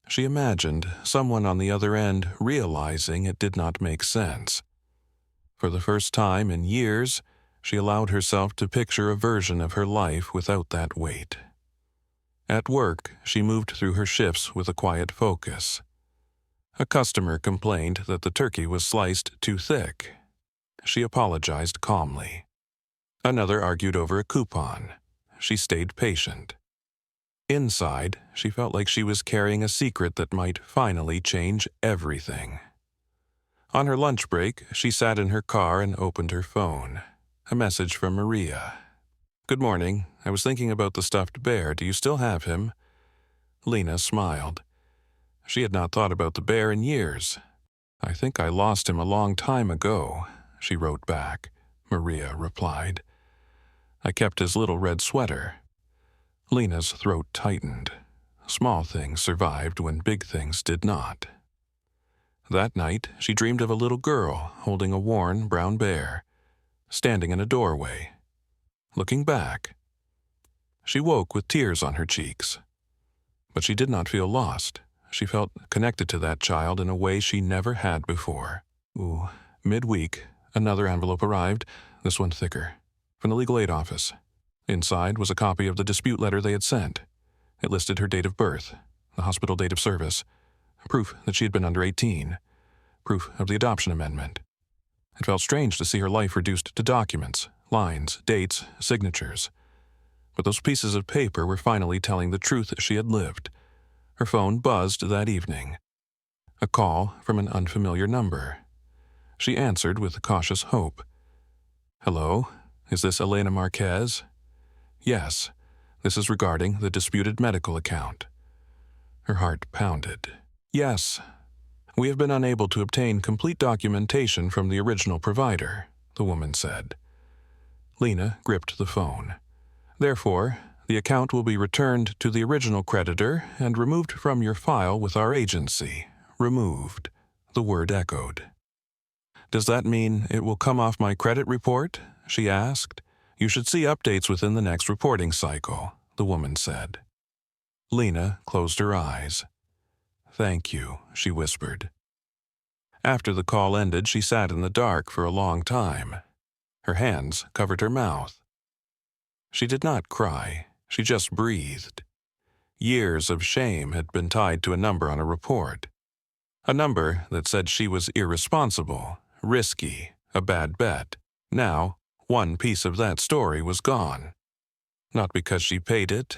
She imagined someone on the other end realizing it did not make sense. For the first time in years, she allowed herself to picture a version of her life without that weight. At work, she moved through her shifts with a quiet focus. A customer complained that the turkey was sliced too thick. She apologized calmly. Another argued over a coupon. She stayed patient. Inside, she felt like she was carrying a secret that might finally change everything. On her lunch break, she sat in her car and opened her phone. A message from Maria. "Good morning. I was thinking about the stuffed bear. Do you still have him?" Lena smiled. She had not thought about the bear in years. "I think I lost him a long time ago," she wrote back. Maria replied. "I kept his little red sweater." Lena's throat tightened. Small things survived when big things did not. That night, she dreamed of a little girl holding a worn brown bear, standing in a doorway, looking back. She woke with tears on her cheeks. But she did not feel lost. She felt connected to that child in a way she never had before. Midweek, another envelope arrived, this one thicker, from the legal aid office. Inside was a copy of the dispute letter they had sent. It listed her date of birth, the hospital date of service, proof that she had been under 18, proof of the adoption amendment. It felt strange to see her life reduced to documents, lines, dates, signatures. But those pieces of paper were finally telling the truth that she had lived. Her phone buzzed that evening. A call from an unfamiliar number. She answered with cautious hope. "Hello, is this Elena Marquez?" "Yes, this is regarding the disputed medical account." Her heart pounded. "Yes, we have been unable to obtain complete documentation from the original provider," the woman said. Lena gripped the phone. "Therefore, the account will be returned to the original creditor and removed from your file with our agency." Removed, the word echoed. "Does that mean it will come off my credit report?" she asked. "You should see updates within the next reporting cycle," the woman said. Lena closed her eyes. "Thank you," she whispered. After the call ended, she sat in the dark for a long time. Her hands covered her mouth. She did not cry, she just breathed. Years of shame had been tied to a number on a report. A number that said she was irresponsible, risky, a bad bet. Now, one piece of that story was gone. Not because she paid it,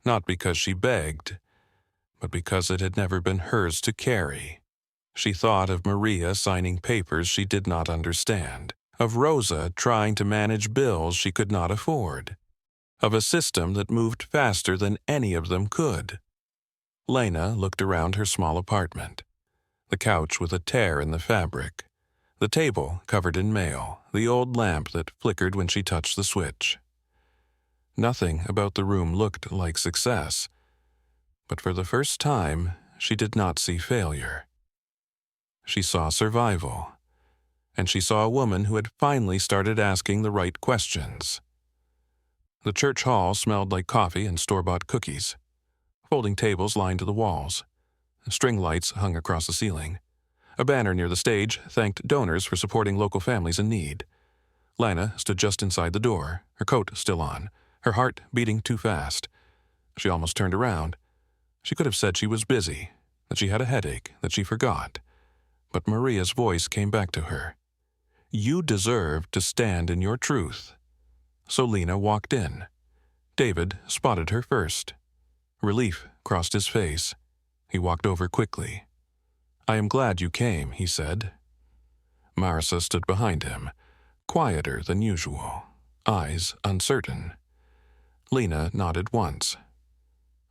not because she begged, but because it had never been hers to carry. She thought of Maria signing papers she did not understand, of Rosa trying to manage bills she could not afford, of a system that moved faster than any of them could. Lena looked around her small apartment. The couch with a tear in the fabric, the table covered in mail, the old lamp that flickered when she touched the switch. Nothing about the room looked like success, but for the first time, she did not see failure. She saw survival, and she saw a woman who had finally started asking the right questions. The church hall smelled like coffee and store-bought cookies. Folding tables lined the walls. String lights hung across the ceiling. A banner near the stage thanked donors for supporting local families in need. Lana stood just inside the door, her coat still on, her heart beating too fast. She almost turned around. She could have said she was busy, that she had a headache, that she forgot. But Maria's voice came back to her. You deserve to stand in your truth. So Lena walked in. David spotted her first. Relief crossed his face. He walked over quickly. I am glad you came, he said. Marissa stood behind him, quieter than usual, eyes uncertain. Lena nodded once.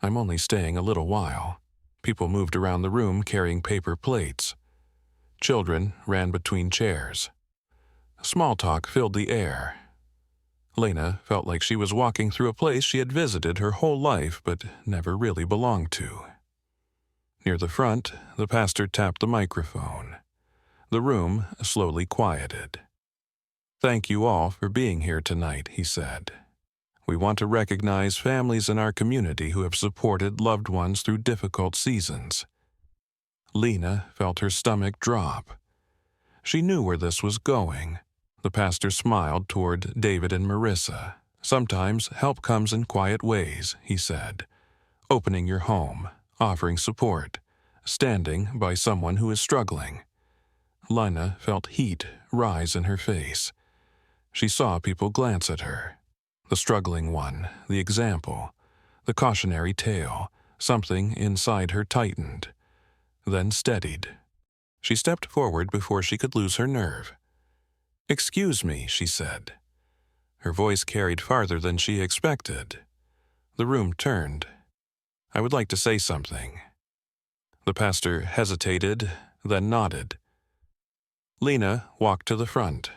I'm only staying a little while. People moved around the room carrying paper plates. Children ran between chairs. Small talk filled the air. Lena felt like she was walking through a place she had visited her whole life but never really belonged to. Near the front, the pastor tapped the microphone. The room slowly quieted. Thank you all for being here tonight, he said. We want to recognize families in our community who have supported loved ones through difficult seasons. Lena felt her stomach drop. She knew where this was going. The pastor smiled toward David and Marissa. Sometimes help comes in quiet ways, he said. Opening your home, offering support, standing by someone who is struggling. Lena felt heat rise in her face. She saw people glance at her. The struggling one, the example, the cautionary tale. Something inside her tightened, then steadied. She stepped forward before she could lose her nerve. Excuse me, she said. Her voice carried farther than she expected. The room turned. I would like to say something. The pastor hesitated, then nodded. Lena walked to the front.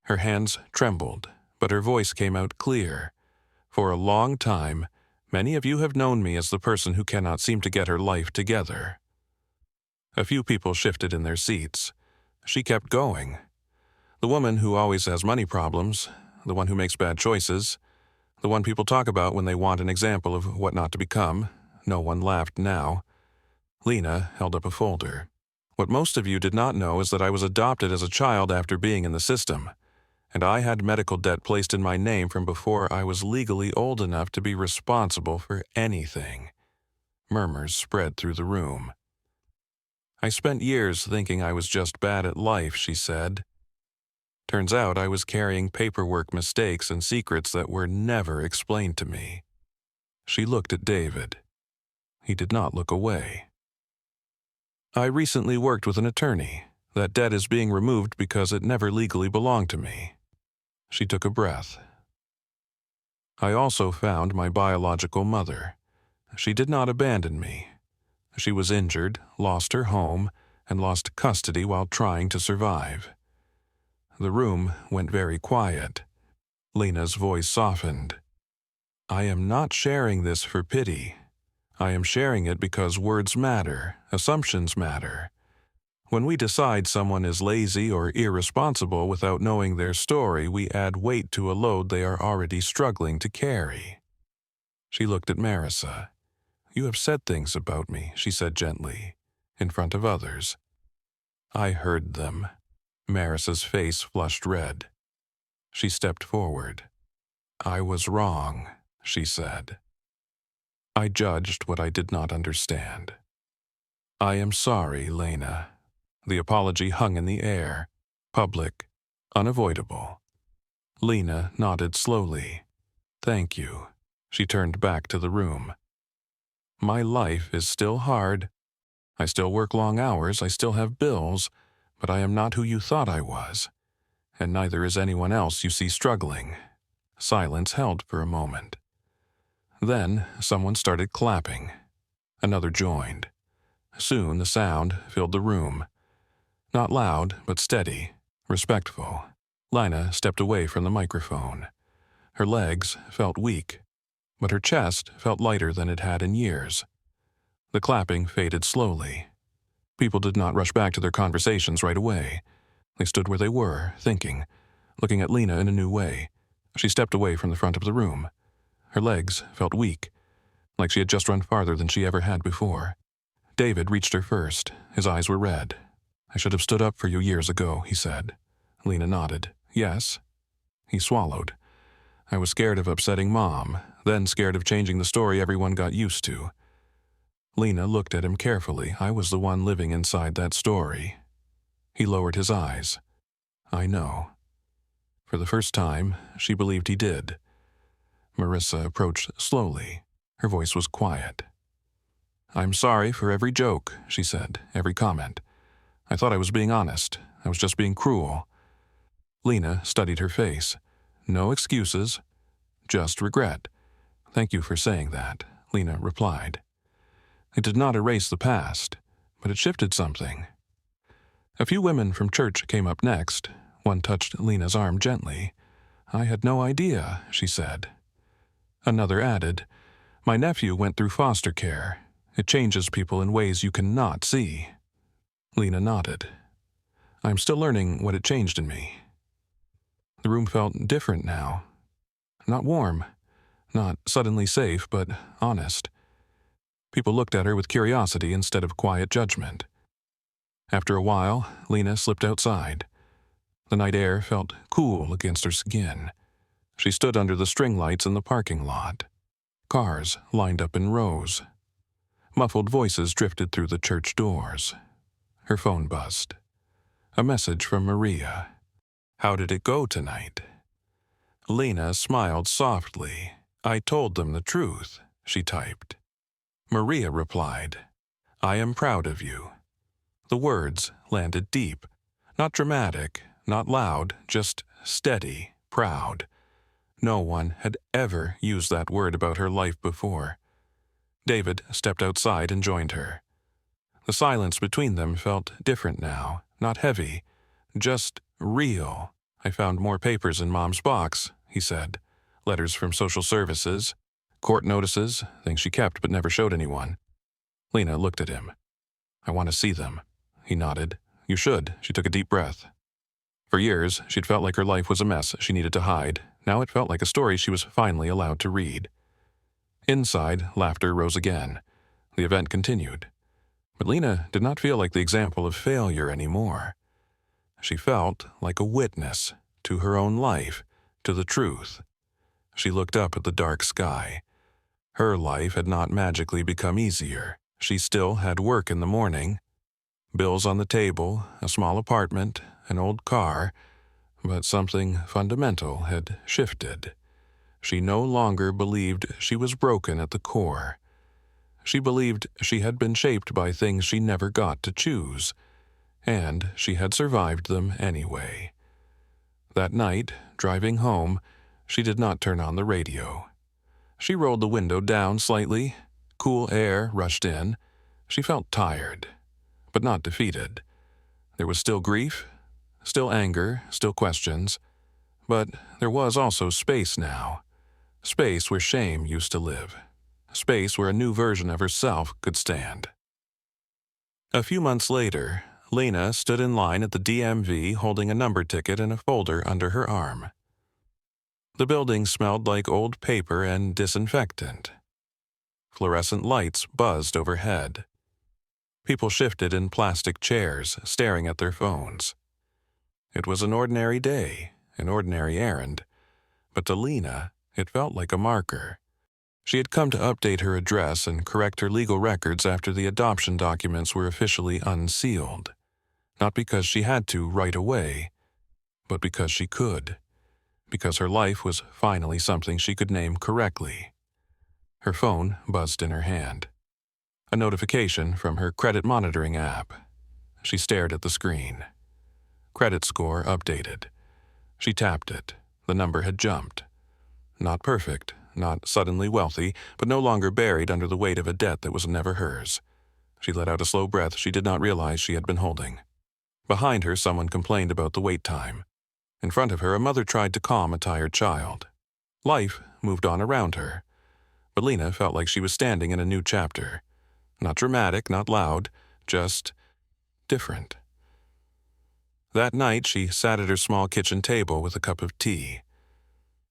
Her hands trembled, but her voice came out clear. For a long time, many of you have known me as the person who cannot seem to get her life together. A few people shifted in their seats. She kept going. The woman who always has money problems, the one who makes bad choices, the one people talk about when they want an example of what not to become. No one laughed now. Lena held up a folder. What most of you did not know is that I was adopted as a child after being in the system, and I had medical debt placed in my name from before I was legally old enough to be responsible for anything. Murmurs spread through the room. I spent years thinking I was just bad at life, she said. Turns out I was carrying paperwork mistakes and secrets that were never explained to me. She looked at David. He did not look away. I recently worked with an attorney. That debt is being removed because it never legally belonged to me. She took a breath. I also found my biological mother. She did not abandon me. She was injured, lost her home, and lost custody while trying to survive. The room went very quiet. Lena's voice softened. I am not sharing this for pity. I am sharing it because words matter, assumptions matter. When we decide someone is lazy or irresponsible without knowing their story, we add weight to a load they are already struggling to carry. She looked at Marissa. You have said things about me, she said gently, in front of others. I heard them. Marissa's face flushed red. She stepped forward. I was wrong, she said. I judged what I did not understand. I am sorry, Lena. The apology hung in the air, public, unavoidable. Lena nodded slowly. Thank you. She turned back to the room. My life is still hard. I still work long hours, I still have bills, but I am not who you thought I was, and neither is anyone else you see struggling. Silence held for a moment. Then someone started clapping. Another joined. Soon the sound filled the room. Not loud, but steady, respectful. Lina stepped away from the microphone. Her legs felt weak, but her chest felt lighter than it had in years. The clapping faded slowly. People did not rush back to their conversations right away. They stood where they were, thinking, looking at Lena in a new way. She stepped away from the front of the room. Her legs felt weak, like she had just run farther than she ever had before. David reached her first. His eyes were red. "I should have stood up for you years ago," he said. Lena nodded. "Yes?" He swallowed. "I was scared of upsetting Mom, then scared of changing the story everyone got used to." Lena looked at him carefully. "I was the one living inside that story." He lowered his eyes. "I know." For the first time, she believed he did. Marissa approached slowly. Her voice was quiet. "I'm sorry for every joke," she said, "every comment. I thought I was being honest. I was just being cruel." Lena studied her face. "No excuses, just regret." "Thank you for saying that," Lena replied. It did not erase the past, but it shifted something. A few women from church came up next. One touched Lena's arm gently. "I had no idea," she said. Another added, "My nephew went through foster care. It changes people in ways you cannot see." Lena nodded. "I'm still learning what it changed in me." The room felt different now. Not warm, not suddenly safe, but honest. People looked at her with curiosity instead of quiet judgment. After a while, Lena slipped outside. The night air felt cool against her skin. She stood under the string lights in the parking lot. Cars lined up in rows. Muffled voices drifted through the church doors. Her phone buzzed. A message from Maria. "How did it go tonight?" Lena smiled softly. "I told them the truth," she typed. Maria replied, "I am proud of you." The words landed deep. Not dramatic, not loud, just steady, proud. No one had ever used that word about her life before. David stepped outside and joined her. The silence between them felt different now, not heavy, just real. "I found more papers in Mom's box," he said. "Letters from social services, court notices, things she kept but never showed anyone." Lena looked at him. "I want to see them." He nodded. "You should." She took a deep breath. For years, she'd felt like her life was a mess she needed to hide. Now it felt like a story she was finally allowed to read. Inside, laughter rose again. The event continued. But Lena did not feel like the example of failure anymore. She felt like a witness to her own life, to the truth. She looked up at the dark sky. Her life had not magically become easier. She still had work in the morning, bills on the table, a small apartment, an old car, but something fundamental had shifted. She no longer believed she was broken at the core. She believed she had been shaped by things she never got to choose, and she had survived them anyway. That night, driving home, she did not turn on the radio. She rolled the window down slightly. Cool air rushed in. She felt tired, but not defeated. There was still grief, still anger, still questions, but there was also space now. Space where shame used to live. Space where a new version of herself could stand. A few months later, Lena stood in line at the DMV holding a number ticket and a folder under her arm. The building smelled like old paper and disinfectant. Fluorescent lights buzzed overhead. People shifted in plastic chairs, staring at their phones. It was an ordinary day, an ordinary errand, but to Lena, it felt like a marker. She had come to update her address and correct her legal records after the adoption documents were officially unsealed. Not because she had to right away, but because she could. Because her life was finally something she could name correctly. Her phone buzzed in her hand. A notification from her credit monitoring app. She stared at the screen. Credit score updated. She tapped it. The number had jumped. Not perfect, not suddenly wealthy, but no longer buried under the weight of a debt that was never hers. She let out a slow breath she did not realize she had been holding. Behind her, someone complained about the wait time. In front of her, a mother tried to calm a tired child. Life moved on around her. But Lena felt like she was standing in a new chapter. Not dramatic, not loud, just different. That night, she sat at her small kitchen table with a cup of tea.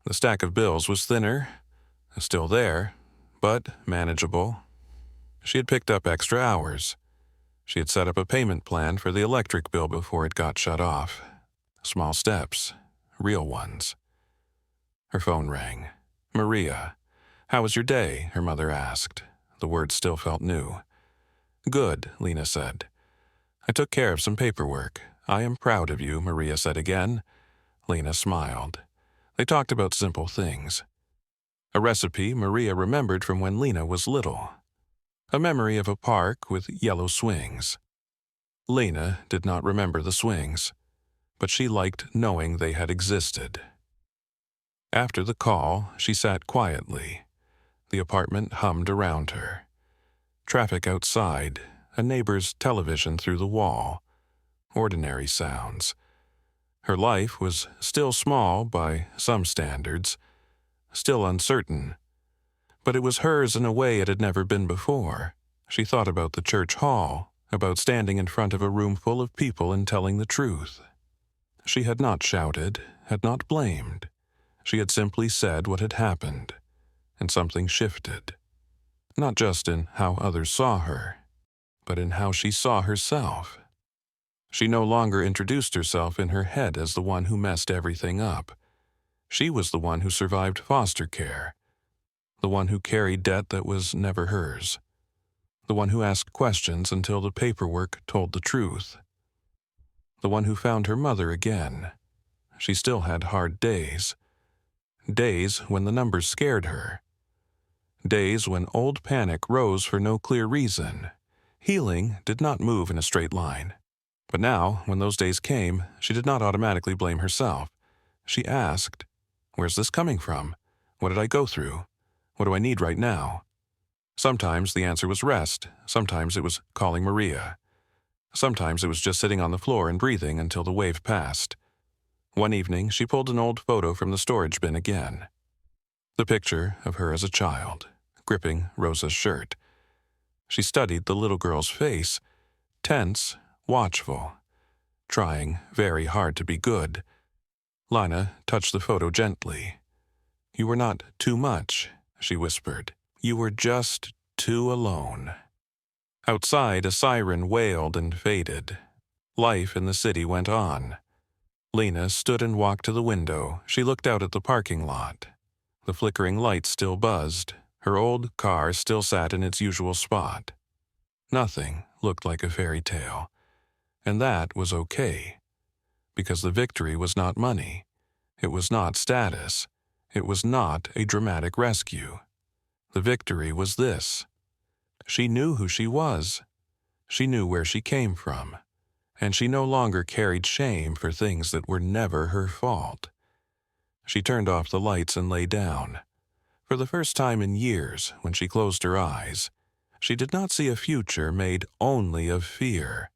The stack of bills was thinner, still there, but manageable. She had picked up extra hours. She had set up a payment plan for the electric bill before it got shut off. Small steps, real ones. Her phone rang. "Maria, how was your day?" her mother asked. The words still felt new. "Good," Lena said. "I took care of some paperwork. I am proud of you," Maria said again. Lena smiled. They talked about simple things. A recipe Maria remembered from when Lena was little. A memory of a park with yellow swings. Lena did not remember the swings, but she liked knowing they had existed. After the call, she sat quietly. The apartment hummed around her. Traffic outside, a neighbor's television through the wall. Ordinary sounds. Her life was still small by some standards, still uncertain. But it was hers in a way it had never been before. She thought about the church hall, about standing in front of a room full of people and telling the truth. She had not shouted, had not blamed. She had simply said what had happened, and something shifted. Not just in how others saw her, but in how she saw herself. She no longer introduced herself in her head as the one who messed everything up. She was the one who survived foster care, the one who carried debt that was never hers, the one who asked questions until the paperwork told the truth, the one who found her mother again. She still had hard days. Days when the numbers scared her. Days when old panic rose for no clear reason. Healing did not move in a straight line. But now, when those days came, she did not automatically blame herself. She asked, "Where's this coming from? What did I go through? What do I need right now?" Sometimes the answer was rest. Sometimes it was calling Maria. Sometimes it was just sitting on the floor and breathing until the wave passed. One evening, she pulled an old photo from the storage bin again. The picture of her as a child, gripping Rosa's shirt. She studied the little girl's face, tense, watchful, trying very hard to be good. Lina touched the photo gently. "You were not too much," she whispered. "You were just too alone." Outside, a siren wailed and faded. Life in the city went on. Lena stood and walked to the window. She looked out at the parking lot. The flickering lights still buzzed. Her old car still sat in its usual spot. Nothing looked like a fairy tale. And that was okay. Because the victory was not money. It was not status. It was not a dramatic rescue. The victory was this. She knew who she was. She knew where she came from. And she no longer carried shame for things that were never her fault. She turned off the lights and lay down. For the first time in years, when she closed her eyes, she did not see a future made only of fear.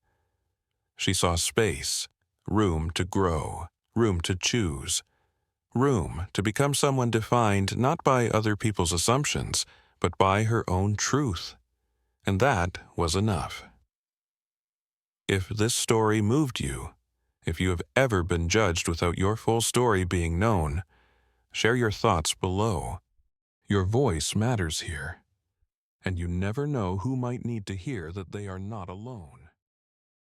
She saw space, room to grow, room to choose, room to become someone defined not by other people's assumptions, but by her own truth. And that was enough. If this story moved you, if you have ever been judged without your full story being known, share your thoughts below. Your voice matters here, and you never know who might need to hear that they are not alone.